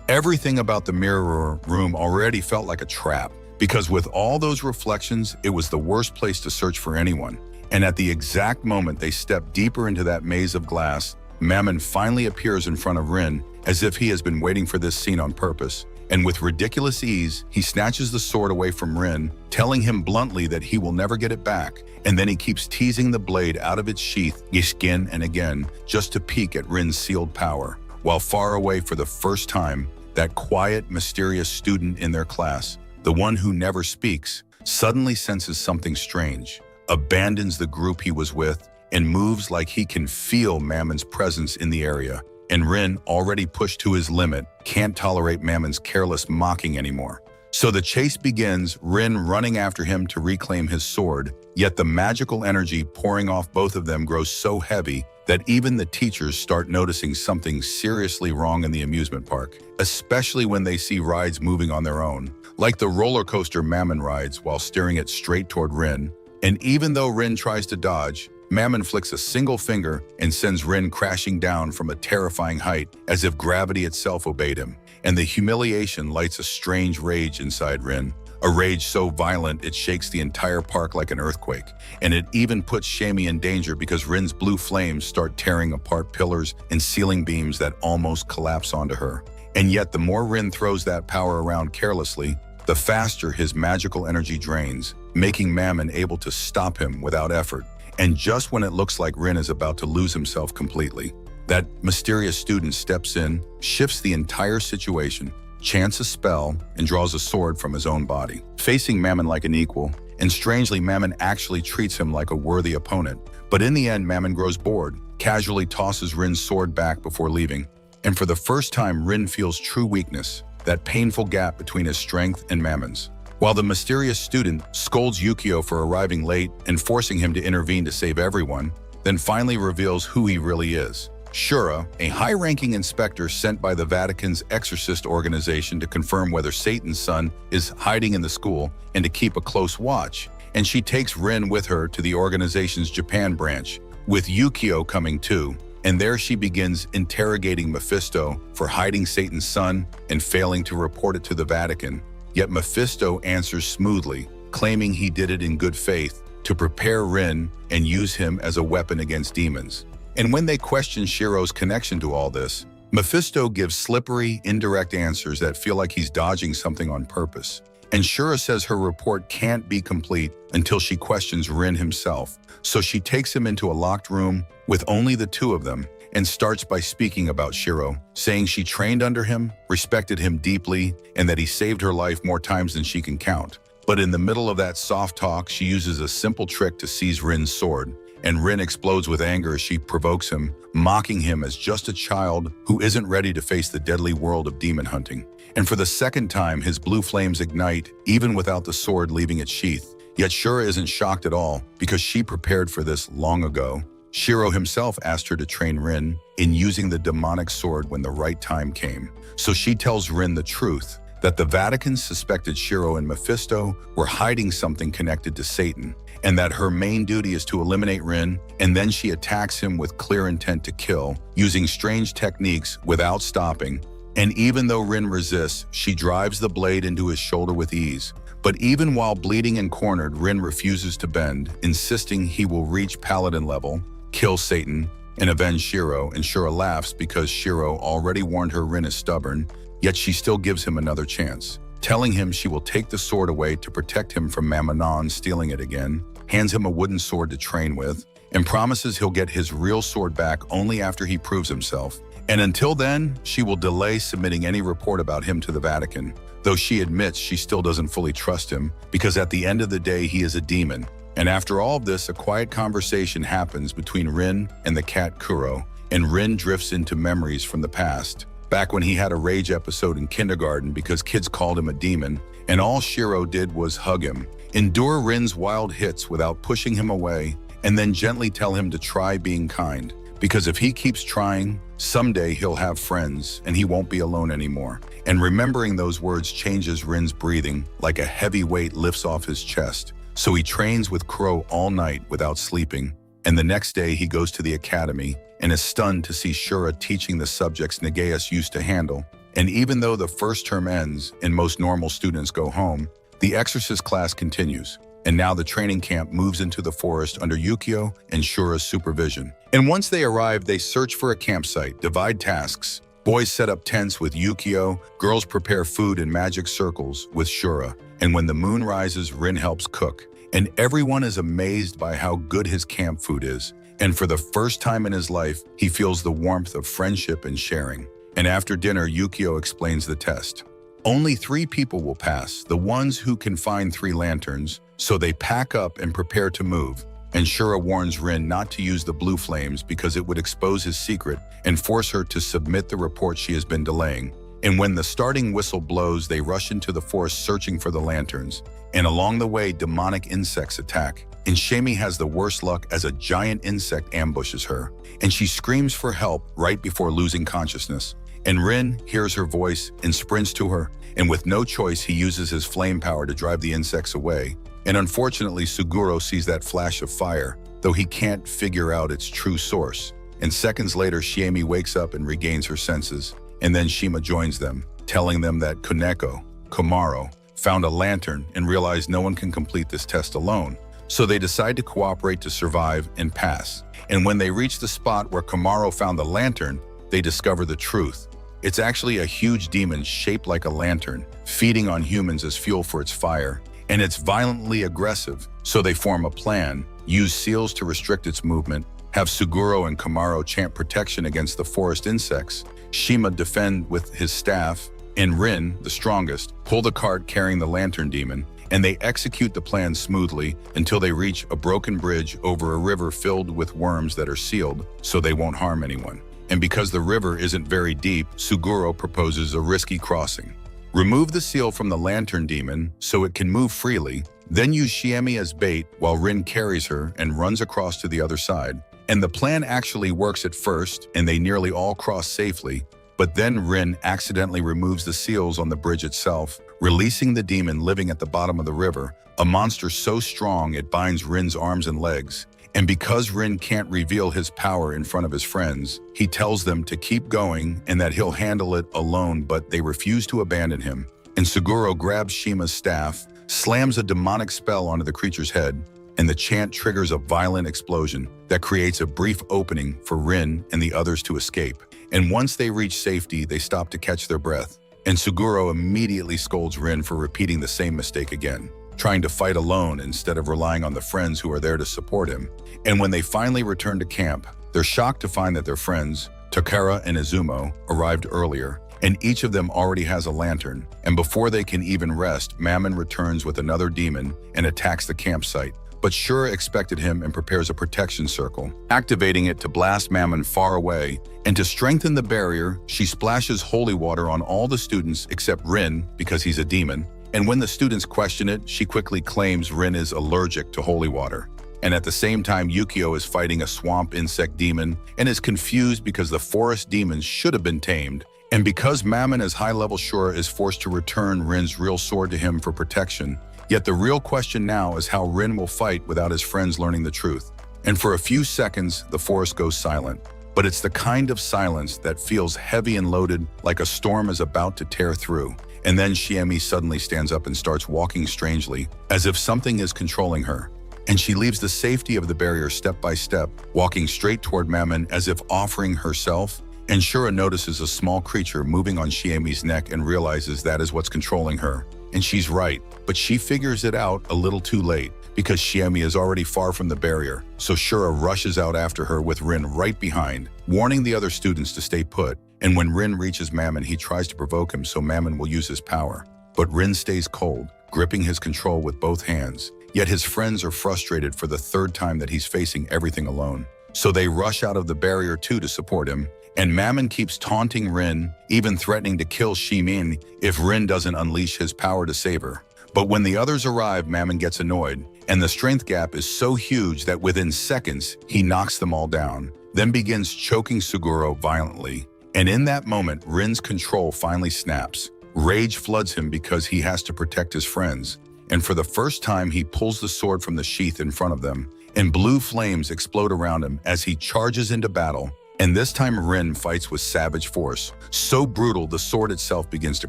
Everything about the mirror room already felt like a trap, because with all those reflections, it was the worst place to search for anyone. And at the exact moment they step deeper into that maze of glass, Mammon finally appears in front of Rin, as if he has been waiting for this scene on purpose. And with ridiculous ease, he snatches the sword away from Rin, telling him bluntly that he will never get it back. And then he keeps teasing the blade out of its sheath again and again, just to peek at Rin's sealed power. While far away for the first time, that quiet, mysterious student in their class, the one who never speaks, suddenly senses something strange, abandons the group he was with, and moves like he can feel Mammon's presence in the area. And Rin, already pushed to his limit, can't tolerate Mammon's careless mocking anymore. So the chase begins, Rin running after him to reclaim his sword, yet the magical energy pouring off both of them grows so heavy that even the teachers start noticing something seriously wrong in the amusement park, especially when they see rides moving on their own, like the roller coaster Mammon rides while steering it straight toward Rin. And even though Rin tries to dodge, Mammon flicks a single finger and sends Rin crashing down from a terrifying height as if gravity itself obeyed him. And the humiliation lights a strange rage inside Rin, a rage so violent it shakes the entire park like an earthquake. And it even puts Shamie in danger because Rin's blue flames start tearing apart pillars and ceiling beams that almost collapse onto her. And yet the more Rin throws that power around carelessly, the faster his magical energy drains, making Mammon able to stop him without effort. And just when it looks like Rin is about to lose himself completely, that mysterious student steps in, shifts the entire situation, chants a spell, and draws a sword from his own body, facing Mammon like an equal. And strangely, Mammon actually treats him like a worthy opponent. But in the end, Mammon grows bored, casually tosses Rin's sword back before leaving. And for the first time, Rin feels true weakness, that painful gap between his strength and Mammon's. While the mysterious student scolds Yukio for arriving late and forcing him to intervene to save everyone, then finally reveals who he really is. Shura, a high-ranking inspector sent by the Vatican's Exorcist organization to confirm whether Satan's son is hiding in the school and to keep a close watch, and she takes Rin with her to the organization's Japan branch, with Yukio coming too, and there she begins interrogating Mephisto for hiding Satan's son and failing to report it to the Vatican. Yet Mephisto answers smoothly, claiming he did it in good faith to prepare Rin and use him as a weapon against demons. And when they question Shiro's connection to all this, Mephisto gives slippery, indirect answers that feel like he's dodging something on purpose. And Shura says her report can't be complete until she questions Rin himself. So she takes him into a locked room with only the two of them and starts by speaking about Shiro, saying she trained under him, respected him deeply, and that he saved her life more times than she can count. But in the middle of that soft talk, she uses a simple trick to seize Rin's sword, and Rin explodes with anger as she provokes him, mocking him as just a child who isn't ready to face the deadly world of demon hunting. And for the second time, his blue flames ignite, even without the sword leaving its sheath. Yet Shura isn't shocked at all, because she prepared for this long ago. Shiro himself asked her to train Rin in using the demonic sword when the right time came. So she tells Rin the truth, that the Vatican suspected Shiro and Mephisto were hiding something connected to Satan, and that her main duty is to eliminate Rin, and then she attacks him with clear intent to kill, using strange techniques without stopping. And even though Rin resists, she drives the blade into his shoulder with ease. But even while bleeding and cornered, Rin refuses to bend, insisting he will reach paladin level, kill Satan, and avenge Shiro. And Shura laughs because Shiro already warned her Rin is stubborn, yet she still gives him another chance, telling him she will take the sword away to protect him from Mammonon stealing it again, hands him a wooden sword to train with, and promises he'll get his real sword back only after he proves himself. And until then, she will delay submitting any report about him to the Vatican, though she admits she still doesn't fully trust him, because at the end of the day, he is a demon. And after all of this, a quiet conversation happens between Rin and the cat Kuro, and Rin drifts into memories from the past, back when he had a rage episode in kindergarten because kids called him a demon, and all Shiro did was hug him, endure Rin's wild hits without pushing him away, and then gently tell him to try being kind, because if he keeps trying, someday he'll have friends and he won't be alone anymore. And remembering those words changes Rin's breathing, like a heavy weight lifts off his chest. So he trains with Kuro all night without sleeping, and the next day he goes to the academy and is stunned to see Shura teaching the subjects Nageus used to handle. And even though the first term ends and most normal students go home, the Exorcist class continues. And now the training camp moves into the forest under Yukio and Shura's supervision. And once they arrive, they search for a campsite, divide tasks. Boys set up tents with Yukio, girls prepare food in magic circles with Shura. And when the moon rises, Rin helps cook. And everyone is amazed by how good his camp food is. And for the first time in his life, he feels the warmth of friendship and sharing. And after dinner, Yukio explains the test. Only 3 people will pass, the ones who can find 3 lanterns, so they pack up and prepare to move. and Shura warns Rin not to use the blue flames because it would expose his secret and force her to submit the report she has been delaying. And when the starting whistle blows, they rush into the forest searching for the lanterns. And along the way, demonic insects attack. And Shami has the worst luck as a giant insect ambushes her. And she screams for help right before losing consciousness. And Rin hears her voice and sprints to her. And with no choice, he uses his flame power to drive the insects away. And unfortunately, Suguro sees that flash of fire, though he can't figure out its true source. And seconds later, Shiemi wakes up and regains her senses. And then Shima joins them, telling them that Komaro, found a lantern and realized no one can complete this test alone. So they decide to cooperate to survive and pass. And when they reach the spot where Komaro found the lantern, they discover the truth. It's actually a huge demon shaped like a lantern, feeding on humans as fuel for its fire. And it's violently aggressive, so they form a plan, use seals to restrict its movement, have Suguro and Komaro chant protection against the forest insects, Shima defend with his staff, and Rin, the strongest, pull the cart carrying the lantern demon, and they execute the plan smoothly until they reach a broken bridge over a river filled with worms that are sealed so they won't harm anyone. And because the river isn't very deep, Suguro proposes a risky crossing. Remove the seal from the lantern demon so it can move freely, then use Shiemi as bait while Rin carries her and runs across to the other side. And the plan actually works at first, and they nearly all cross safely, but then Rin accidentally removes the seals on the bridge itself, releasing the demon living at the bottom of the river, a monster so strong it binds Rin's arms and legs. And because Rin can't reveal his power in front of his friends, he tells them to keep going and that he'll handle it alone, but they refuse to abandon him. And Suguro grabs Shima's staff, slams a demonic spell onto the creature's head, and the chant triggers a violent explosion that creates a brief opening for Rin and the others to escape. And once they reach safety, they stop to catch their breath. And Suguro immediately scolds Rin for repeating the same mistake again, trying to fight alone instead of relying on the friends who are there to support him. And when they finally return to camp, they're shocked to find that their friends, Takara and Izumo, arrived earlier, and each of them already has a lantern. And before they can even rest, Mammon returns with another demon and attacks the campsite. But Shura expected him and prepares a protection circle, activating it to blast Mammon far away. And to strengthen the barrier, she splashes holy water on all the students except Rin because he's a demon. And when the students question it, she quickly claims Rin is allergic to holy water. And at the same time, Yukio is fighting a swamp insect demon and is confused because the forest demons should have been tamed. And because Mammon as high-level Shura is forced to return Rin's real sword to him for protection. Yet the real question now is how Rin will fight without his friends learning the truth. And for a few seconds, the forest goes silent. But it's the kind of silence that feels heavy and loaded, like a storm is about to tear through. And then Shiemi suddenly stands up and starts walking strangely, as if something is controlling her. And she leaves the safety of the barrier step by step, walking straight toward Mammon as if offering herself. And Shura notices a small creature moving on Shiemi's neck and realizes that is what's controlling her. And she's right, but she figures it out a little too late, because Shiemi is already far from the barrier. So Shura rushes out after her with Rin right behind, warning the other students to stay put. And when Rin reaches Mammon, he tries to provoke him so Mammon will use his power. But Rin stays cold, gripping his control with both hands. Yet his friends are frustrated for the third time that he's facing everything alone. So they rush out of the barrier too to support him. And Mammon keeps taunting Rin, even threatening to kill Shimin if Rin doesn't unleash his power to save her. But when the others arrive, Mammon gets annoyed, and the strength gap is so huge that within seconds, he knocks them all down, then begins choking Suguro violently. And in that moment, Rin's control finally snaps. Rage floods him because he has to protect his friends. And for the first time, he pulls the sword from the sheath in front of them, and blue flames explode around him as he charges into battle. And this time Rin fights with savage force, so brutal the sword itself begins to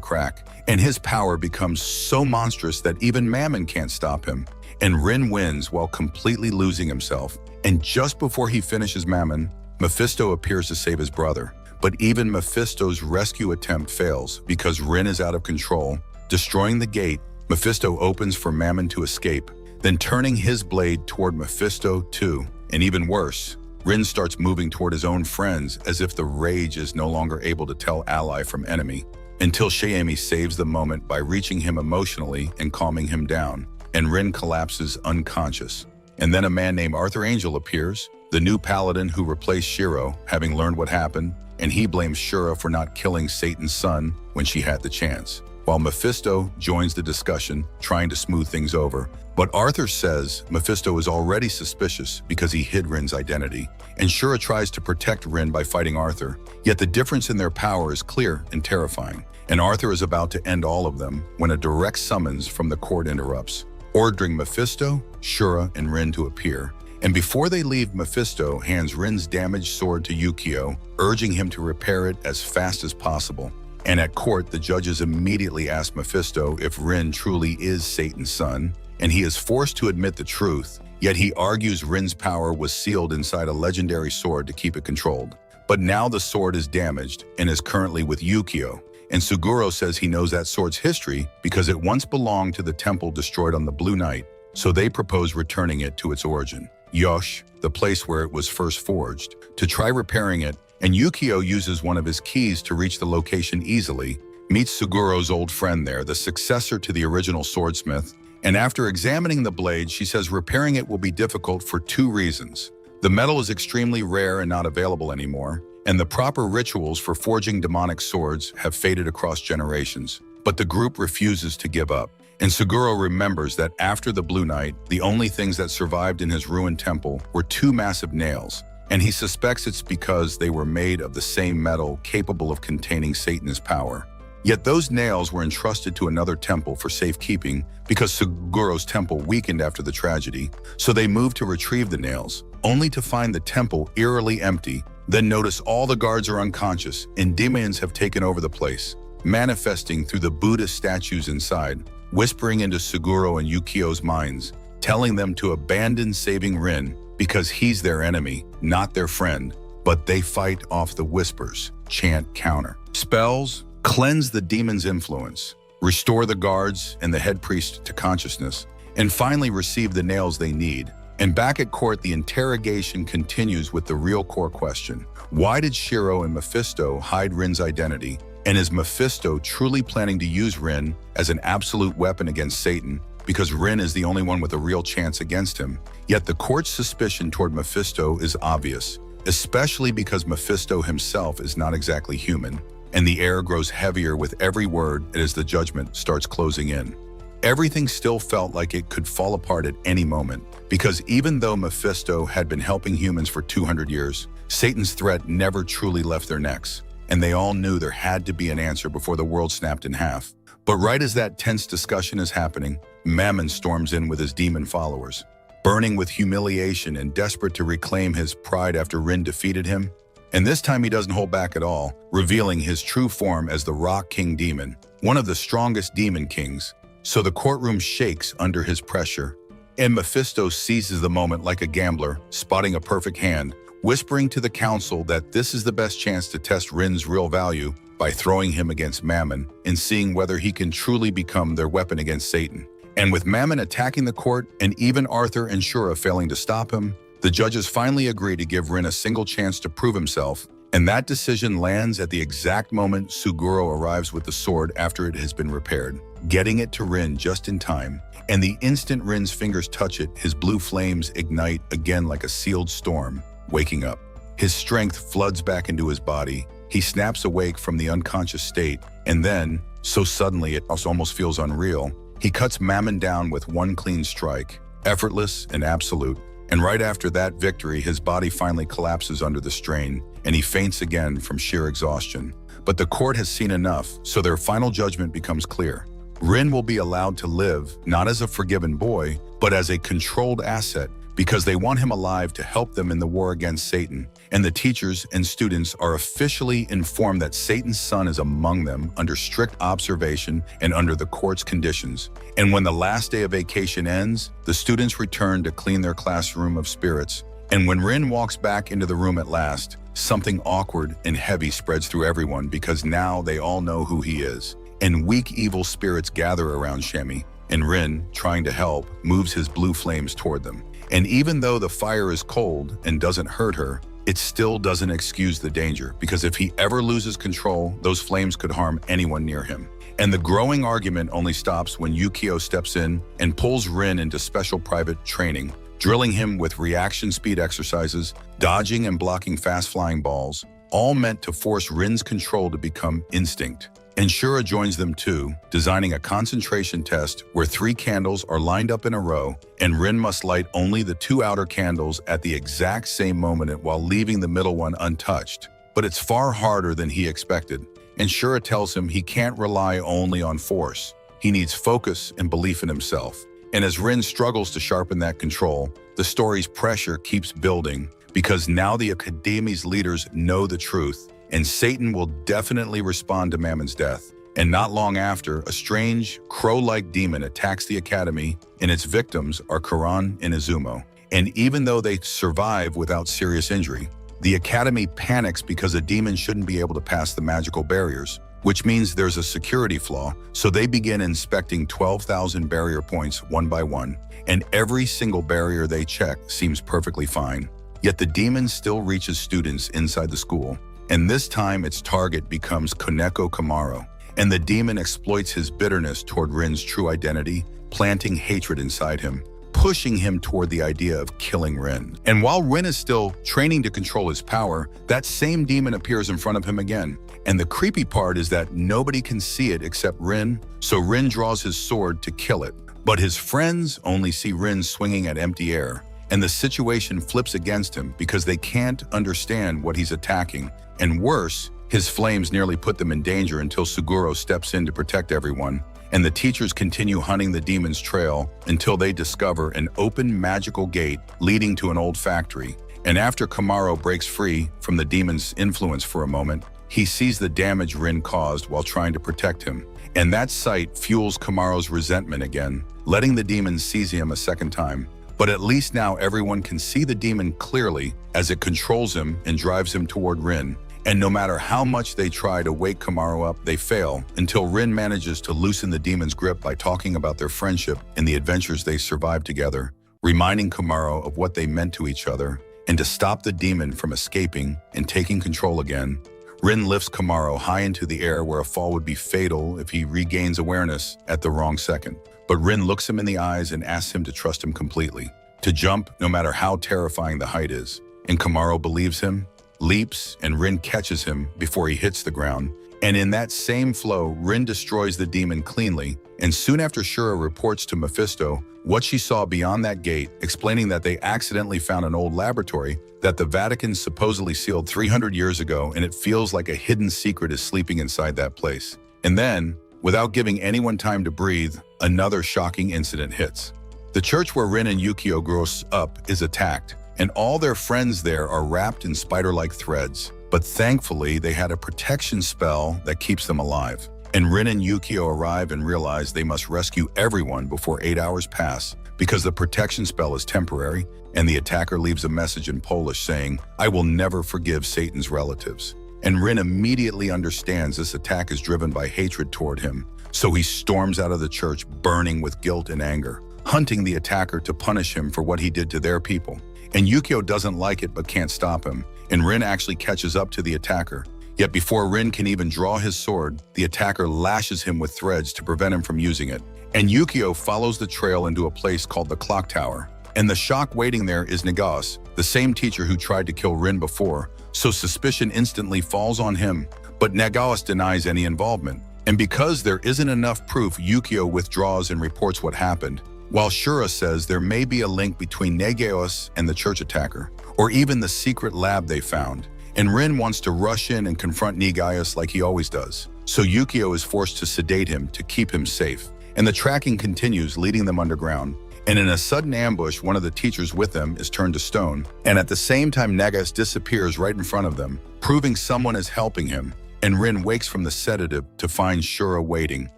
crack, and his power becomes so monstrous that even Mammon can't stop him. And Rin wins while completely losing himself. And just before he finishes Mammon, Mephisto appears to save his brother. But even Mephisto's rescue attempt fails because Rin is out of control. Destroying the gate, Mephisto opens for Mammon to escape, then turning his blade toward Mephisto too. And even worse, Rin starts moving toward his own friends as if the rage is no longer able to tell ally from enemy, until Shiemi saves the moment by reaching him emotionally and calming him down, and Rin collapses unconscious. And then a man named Arthur Angel appears, the new paladin who replaced Shiro, having learned what happened, and he blames Shura for not killing Satan's son when she had the chance. While Mephisto joins the discussion, trying to smooth things over. But Arthur says Mephisto is already suspicious because he hid Rin's identity, and Shura tries to protect Rin by fighting Arthur. Yet the difference in their power is clear and terrifying, and Arthur is about to end all of them when a direct summons from the court interrupts, ordering Mephisto, Shura, and Rin to appear. And before they leave, Mephisto hands Rin's damaged sword to Yukio, urging him to repair it as fast as possible. And at court, the judges immediately ask Mephisto if Rin truly is Satan's son, and he is forced to admit the truth, yet he argues Rin's power was sealed inside a legendary sword to keep it controlled. But now the sword is damaged and is currently with Yukio, and Suguro says he knows that sword's history because it once belonged to the temple destroyed on the Blue Night, so they propose returning it to its origin, Yosh, the place where it was first forged, to try repairing it. And Yukio uses one of his keys to reach the location easily, meets Suguro's old friend there, the successor to the original swordsmith, and after examining the blade, she says repairing it will be difficult for two reasons. The metal is extremely rare and not available anymore, and the proper rituals for forging demonic swords have faded across generations. But the group refuses to give up, and Suguro remembers that after the Blue Night, the only things that survived in his ruined temple were two massive nails, and he suspects it's because they were made of the same metal capable of containing Satan's power. Yet those nails were entrusted to another temple for safekeeping because Suguro's temple weakened after the tragedy, so they moved to retrieve the nails, only to find the temple eerily empty, then notice all the guards are unconscious and demons have taken over the place, manifesting through the Buddhist statues inside, whispering into Suguro and Yukio's minds, telling them to abandon saving Rin because he's their enemy, not their friend. But they fight off the whispers, chant counter. Spells cleanse the demon's influence, restore the guards and the head priest to consciousness, and finally receive the nails they need. And back at court, the interrogation continues with the real core question. Why did Shiro and Mephisto hide Rin's identity? And is Mephisto truly planning to use Rin as an absolute weapon against Satan? Because Rin is the only one with a real chance against him. Yet the court's suspicion toward Mephisto is obvious, especially because Mephisto himself is not exactly human, and the air grows heavier with every word as the judgment starts closing in. Everything still felt like it could fall apart at any moment, because even though Mephisto had been helping humans for 200 years, Satan's threat never truly left their necks, and they all knew there had to be an answer before the world snapped in half. But right as that tense discussion is happening, Mammon storms in with his demon followers. Burning with humiliation and desperate to reclaim his pride after Rin defeated him. And this time he doesn't hold back at all, revealing his true form as the Rock King Demon, one of the strongest demon kings. So the courtroom shakes under his pressure, and Mephisto seizes the moment like a gambler, spotting a perfect hand, whispering to the council that this is the best chance to test Rin's real value by throwing him against Mammon and seeing whether he can truly become their weapon against Satan. And with Mammon attacking the court and even Arthur and Shura failing to stop him, the judges finally agree to give Rin a single chance to prove himself, and that decision lands at the exact moment Suguro arrives with the sword after it has been repaired, getting it to Rin just in time. And the instant Rin's fingers touch it, his blue flames ignite again like a sealed storm, waking up. His strength floods back into his body. He snaps awake from the unconscious state, and then, so suddenly it almost feels unreal, he cuts Mammon down with one clean strike, effortless and absolute. And right after that victory, his body finally collapses under the strain, and he faints again from sheer exhaustion. But the court has seen enough, so their final judgment becomes clear. Rin will be allowed to live, not as a forgiven boy, but as a controlled asset, because they want him alive to help them in the war against Satan. And the teachers and students are officially informed that Satan's son is among them under strict observation and under the court's conditions. And when the last day of vacation ends, the students return to clean their classroom of spirits. And when Rin walks back into the room at last, something awkward and heavy spreads through everyone because now they all know who he is. And weak evil spirits gather around Shemi, and Rin, trying to help, moves his blue flames toward them. And even though the fire is cold and doesn't hurt her, it still doesn't excuse the danger, because if he ever loses control, those flames could harm anyone near him. And the growing argument only stops when Yukio steps in and pulls Rin into special private training, drilling him with reaction speed exercises, dodging and blocking fast-flying balls, all meant to force Rin's control to become instinct. And Shura joins them too, designing a concentration test where 3 candles are lined up in a row, and Rin must light only the 2 outer candles at the exact same moment while leaving the middle one untouched. But it's far harder than he expected, and Shura tells him he can't rely only on force. He needs focus and belief in himself. And as Rin struggles to sharpen that control, the story's pressure keeps building, because now the Academy's leaders know the truth, and Satan will definitely respond to Mammon's death. And not long after, a strange, crow-like demon attacks the Academy, and its victims are Karan and Izumo. And even though they survive without serious injury, the Academy panics because a demon shouldn't be able to pass the magical barriers, which means there's a security flaw, so they begin inspecting 12,000 barrier points one by one, and every single barrier they check seems perfectly fine. Yet the demon still reaches students inside the school, and this time its target becomes Koneko Kamaro, and the demon exploits his bitterness toward Rin's true identity, planting hatred inside him, pushing him toward the idea of killing Rin. And while Rin is still training to control his power, that same demon appears in front of him again. And the creepy part is that nobody can see it except Rin, so Rin draws his sword to kill it. But his friends only see Rin swinging at empty air, and the situation flips against him because they can't understand what he's attacking. And worse, his flames nearly put them in danger until Suguro steps in to protect everyone, and the teachers continue hunting the demon's trail until they discover an open magical gate leading to an old factory. And after Kamaro breaks free from the demon's influence for a moment, he sees the damage Rin caused while trying to protect him. And that sight fuels Kamaro's resentment again, letting the demon seize him a second time. But at least now everyone can see the demon clearly as it controls him and drives him toward Rin. And no matter how much they try to wake Kamaro up, they fail, until Rin manages to loosen the demon's grip by talking about their friendship and the adventures they survived together, reminding Kamaro of what they meant to each other, and to stop the demon from escaping and taking control again. Rin lifts Kamaro high into the air where a fall would be fatal if he regains awareness at the wrong second. But Rin looks him in the eyes and asks him to trust him completely, to jump no matter how terrifying the height is. And Kamaro believes him, leaps, and Rin catches him before he hits the ground. And in that same flow, Rin destroys the demon cleanly, and soon after Shura reports to Mephisto what she saw beyond that gate, explaining that they accidentally found an old laboratory that the Vatican supposedly sealed 300 years ago, and it feels like a hidden secret is sleeping inside that place. And then, without giving anyone time to breathe, another shocking incident hits. The church where Rin and Yukio grow up is attacked, and all their friends there are wrapped in spider-like threads. But thankfully, they had a protection spell that keeps them alive. And Rin and Yukio arrive and realize they must rescue everyone before 8 hours pass, because the protection spell is temporary, and the attacker leaves a message in Polish saying, "I will never forgive Satan's relatives." And Rin immediately understands this attack is driven by hatred toward him, so he storms out of the church burning with guilt and anger, hunting the attacker to punish him for what he did to their people. And Yukio doesn't like it but can't stop him, and Rin actually catches up to the attacker. Yet before Rin can even draw his sword, the attacker lashes him with threads to prevent him from using it. And Yukio follows the trail into a place called the Clock Tower. And the shock waiting there is Nagaos, the same teacher who tried to kill Rin before, so suspicion instantly falls on him. But Nagaos denies any involvement. And because there isn't enough proof, Yukio withdraws and reports what happened, while Shura says there may be a link between Nagaos and the church attacker, or even the secret lab they found. And Rin wants to rush in and confront Nagaos like he always does, so Yukio is forced to sedate him to keep him safe. And the tracking continues, leading them underground. And in a sudden ambush, one of the teachers with them is turned to stone. And at the same time, Nagaos disappears right in front of them, proving someone is helping him. And Rin wakes from the sedative to find Shura waiting,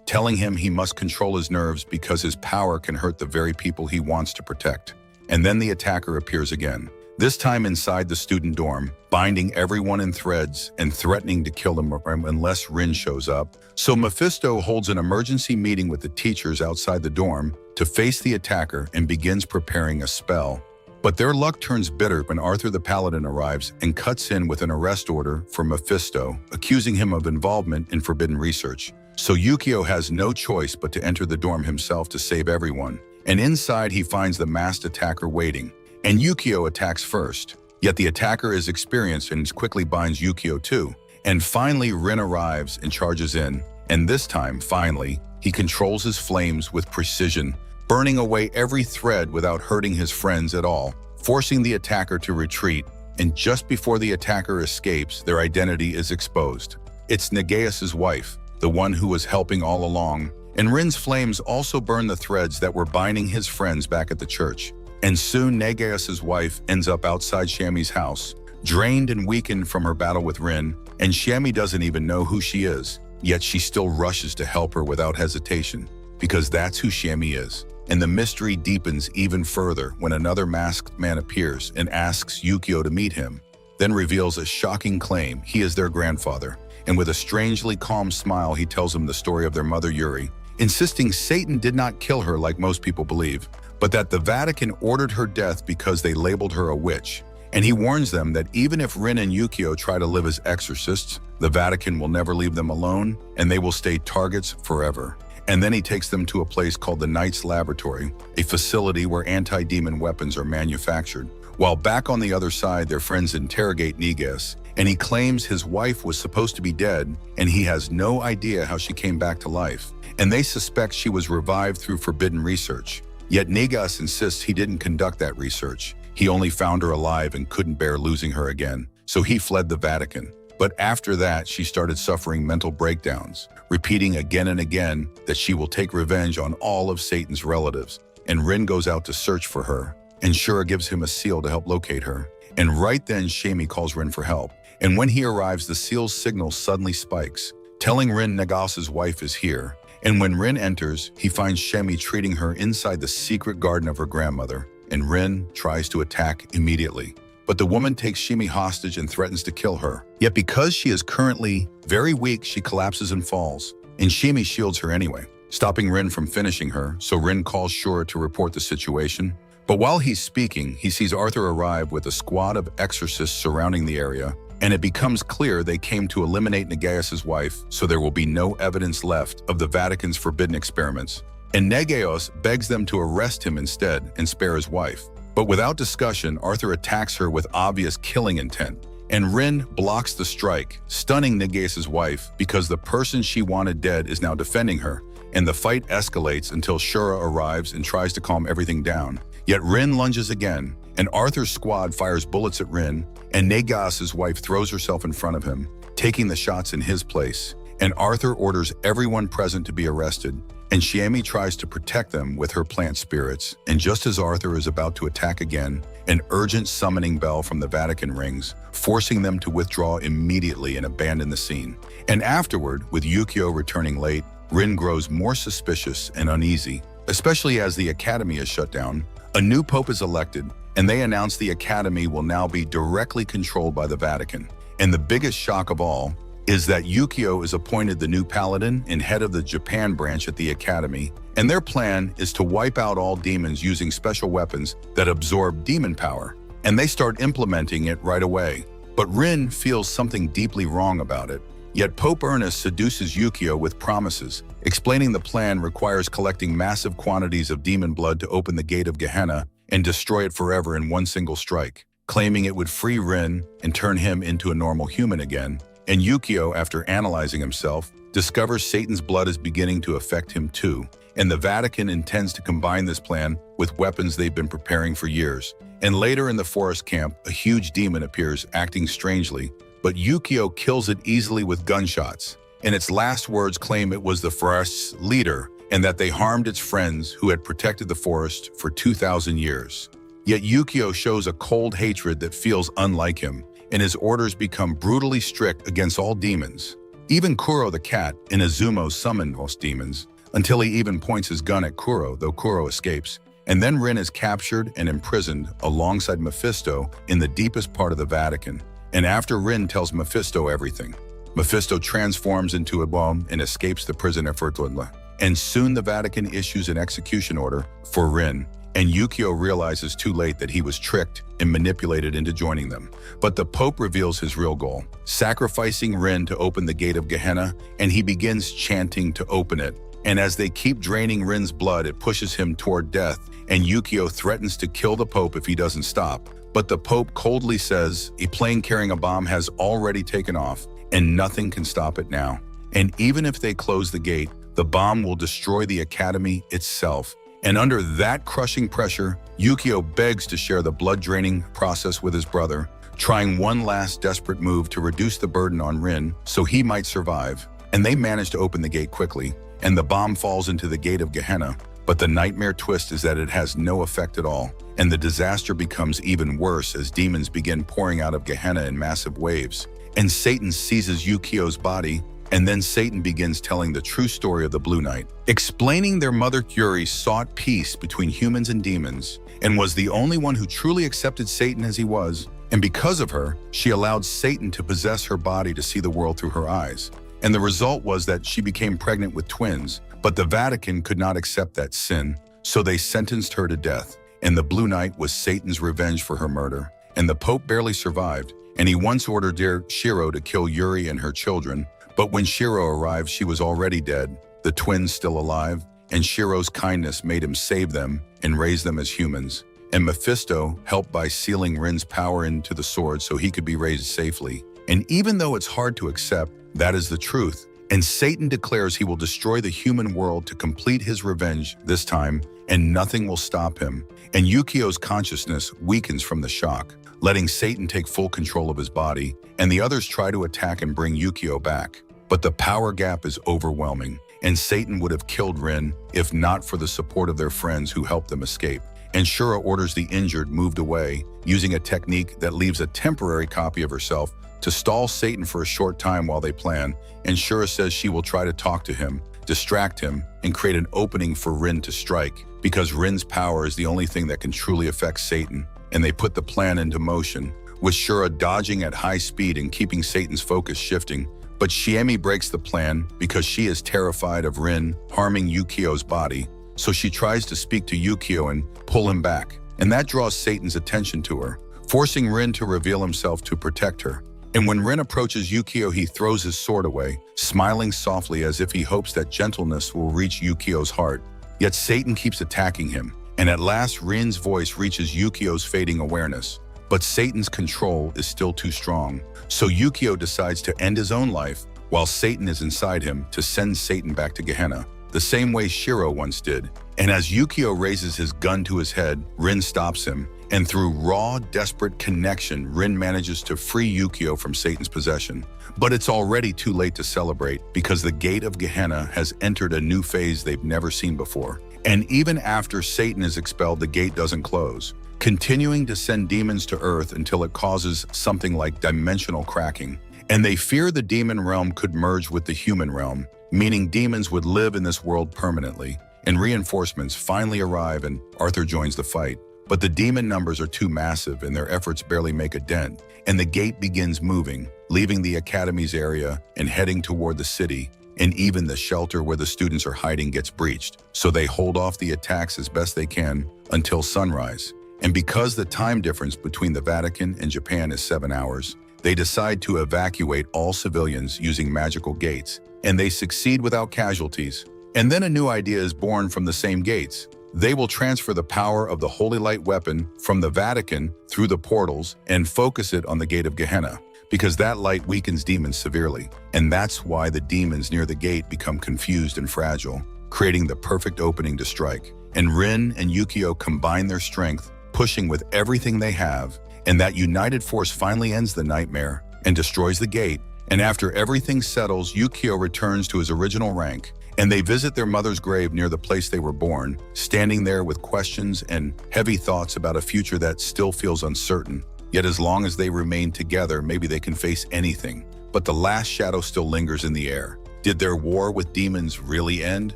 telling him he must control his nerves because his power can hurt the very people he wants to protect. And then the attacker appears again, this time inside the student dorm, binding everyone in threads and threatening to kill them unless Rin shows up. So Mephisto holds an emergency meeting with the teachers outside the dorm to face the attacker and begins preparing a spell. But their luck turns bitter when Arthur the Paladin arrives and cuts in with an arrest order for Mephisto, accusing him of involvement in forbidden research. So Yukio has no choice but to enter the dorm himself to save everyone. and inside he finds the masked attacker waiting. And Yukio attacks first. Yet the attacker is experienced and quickly binds Yukio too. And finally Rin arrives and charges in. And this time, finally, he controls his flames with precision, burning away every thread without hurting his friends at all, forcing the attacker to retreat. And just before the attacker escapes, their identity is exposed. It's Negeus's wife, the one who was helping all along. And Rin's flames also burn the threads that were binding his friends back at the church. And soon Negeus's wife ends up outside Shami's house, drained and weakened from her battle with Rin, and Shami doesn't even know who she is. Yet she still rushes to help her without hesitation, because that's who Shami is. And the mystery deepens even further when another masked man appears and asks Yukio to meet him, then reveals a shocking claim he is their grandfather. And with a strangely calm smile, he tells him the story of their mother Yuri, insisting Satan did not kill her like most people believe, but that the Vatican ordered her death because they labeled her a witch. And he warns them that even if Rin and Yukio try to live as exorcists, the Vatican will never leave them alone, and they will stay targets forever. And then he takes them to a place called the Knight's Laboratory, a facility where anti-demon weapons are manufactured. While back on the other side, their friends interrogate Negeus, and he claims his wife was supposed to be dead, and he has no idea how she came back to life. And they suspect she was revived through forbidden research. Yet Negeus insists he didn't conduct that research. He only found her alive and couldn't bear losing her again, so he fled the Vatican. But after that, she started suffering mental breakdowns, repeating again and again that she will take revenge on all of Satan's relatives. And Rin goes out to search for her, and Shura gives him a seal to help locate her. And right then, Shami calls Rin for help. And when he arrives, the seal's signal suddenly spikes, telling Rin Negeus's wife is here. And when Rin enters, he finds Shami treating her inside the secret garden of her grandmother, and Rin tries to attack immediately. But the woman takes Shami hostage and threatens to kill her. Yet because she is currently very weak, she collapses and falls, and Shami shields her anyway, stopping Rin from finishing her, so Rin calls Shura to report the situation. But while he's speaking, he sees Arthur arrive with a squad of exorcists surrounding the area, and it becomes clear they came to eliminate Negeus's wife, so there will be no evidence left of the Vatican's forbidden experiments. And Negeus begs them to arrest him instead and spare his wife. But without discussion, Arthur attacks her with obvious killing intent. And Rin blocks the strike, stunning Negeus's wife because the person she wanted dead is now defending her. And the fight escalates until Shura arrives and tries to calm everything down. Yet Rin lunges again, and Arthur's squad fires bullets at Rin, and Negeus's wife throws herself in front of him, taking the shots in his place. And Arthur orders everyone present to be arrested, and Shami tries to protect them with her plant spirits. And just as Arthur is about to attack again, an urgent summoning bell from the Vatican rings, forcing them to withdraw immediately and abandon the scene. And afterward, with Yukio returning late, Rin grows more suspicious and uneasy, especially as the academy is shut down. A new pope is elected, and they announce the academy will now be directly controlled by the Vatican. And the biggest shock of all is that Yukio is appointed the new paladin and head of the Japan branch at the academy, and their plan is to wipe out all demons using special weapons that absorb demon power, and they start implementing it right away. But Rin feels something deeply wrong about it. Yet Pope Ernest seduces Yukio with promises, explaining the plan requires collecting massive quantities of demon blood to open the gate of Gehenna and destroy it forever in one single strike, claiming it would free Rin and turn him into a normal human again. And Yukio, after analyzing himself, discovers Satan's blood is beginning to affect him too, and the Vatican intends to combine this plan with weapons they've been preparing for years. And later in the forest camp, a huge demon appears, acting strangely, but Yukio kills it easily with gunshots, and its last words claim it was the forest's leader and that they harmed its friends who had protected the forest for 2,000 years. Yet Yukio shows a cold hatred that feels unlike him, and his orders become brutally strict against all demons. Even Kuro the cat and Izumo summon most demons, until he even points his gun at Kuro, though Kuro escapes. And then Rin is captured and imprisoned alongside Mephisto in the deepest part of the Vatican. And after Rin tells Mephisto everything, Mephisto transforms into a bomb and escapes the prison effortlessly. And soon the Vatican issues an execution order for Rin, and Yukio realizes too late that he was tricked and manipulated into joining them. But the Pope reveals his real goal, sacrificing Rin to open the gate of Gehenna, and he begins chanting to open it. And as they keep draining Rin's blood, it pushes him toward death, and Yukio threatens to kill the Pope if he doesn't stop. But the Pope coldly says a plane carrying a bomb has already taken off, and nothing can stop it now. And even if they close the gate, the bomb will destroy the Academy itself. And under that crushing pressure, Yukio begs to share the blood-draining process with his brother, trying one last desperate move to reduce the burden on Rin so he might survive. And they manage to open the gate quickly, and the bomb falls into the gate of Gehenna. But the nightmare twist is that it has no effect at all, and the disaster becomes even worse as demons begin pouring out of Gehenna in massive waves. And Satan seizes Yukio's body, and then Satan begins telling the true story of the Blue Knight, explaining their mother Curie sought peace between humans and demons, and was the only one who truly accepted Satan as he was. And because of her, she allowed Satan to possess her body to see the world through her eyes. And the result was that she became pregnant with twins, but the Vatican could not accept that sin, so they sentenced her to death. And the Blue Knight was Satan's revenge for her murder. And the Pope barely survived, and he once ordered dear Shiro to kill Yuri and her children. But when Shiro arrived, she was already dead, the twins still alive, and Shiro's kindness made him save them and raise them as humans. And Mephisto helped by sealing Rin's power into the sword so he could be raised safely. And even though it's hard to accept, that is the truth. And Satan declares he will destroy the human world to complete his revenge this time, and nothing will stop him. And Yukio's consciousness weakens from the shock, letting Satan take full control of his body, and the others try to attack and bring Yukio back. But the power gap is overwhelming, and Satan would have killed Rin if not for the support of their friends who helped them escape. And Shura orders the injured moved away, using a technique that leaves a temporary copy of herself to stall Satan for a short time while they plan. And Shura says she will try to talk to him, distract him, and create an opening for Rin to strike, because Rin's power is the only thing that can truly affect Satan. And they put the plan into motion, with Shura dodging at high speed and keeping Satan's focus shifting. But Shiemi breaks the plan because she is terrified of Rin harming Yukio's body, so she tries to speak to Yukio and pull him back. And that draws Satan's attention to her, forcing Rin to reveal himself to protect her. And when Rin approaches Yukio, he throws his sword away, smiling softly as if he hopes that gentleness will reach Yukio's heart. Yet Satan keeps attacking him, and at last Rin's voice reaches Yukio's fading awareness. But Satan's control is still too strong, so Yukio decides to end his own life while Satan is inside him to send Satan back to Gehenna, the same way Shiro once did. And as Yukio raises his gun to his head, Rin stops him, and through raw, desperate connection, Rin manages to free Yukio from Satan's possession. But it's already too late to celebrate because the gate of Gehenna has entered a new phase they've never seen before. And even after Satan is expelled, the gate doesn't close, continuing to send demons to Earth until it causes something like dimensional cracking. And they fear the demon realm could merge with the human realm, meaning demons would live in this world permanently. And reinforcements finally arrive and Arthur joins the fight. But the demon numbers are too massive and their efforts barely make a dent. And the gate begins moving, leaving the Academy's area and heading toward the city. And even the shelter where the students are hiding gets breached. So they hold off the attacks as best they can until sunrise. And because the time difference between the Vatican and Japan is 7 hours, they decide to evacuate all civilians using magical gates, and they succeed without casualties. And then a new idea is born from the same gates. They will transfer the power of the Holy Light weapon from the Vatican through the portals and focus it on the gate of Gehenna, because that light weakens demons severely. And that's why the demons near the gate become confused and fragile, creating the perfect opening to strike. And Rin and Yukio combine their strength, pushing with everything they have, and that united force finally ends the nightmare and destroys the gate. And after everything settles, Yukio returns to his original rank, and they visit their mother's grave near the place they were born, standing there with questions and heavy thoughts about a future that still feels uncertain. Yet as long as they remain together, maybe they can face anything. But the last shadow still lingers in the air. Did their war with demons really end?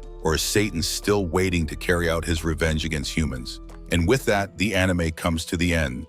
Or is Satan still waiting to carry out his revenge against humans? And with that, the anime comes to the end.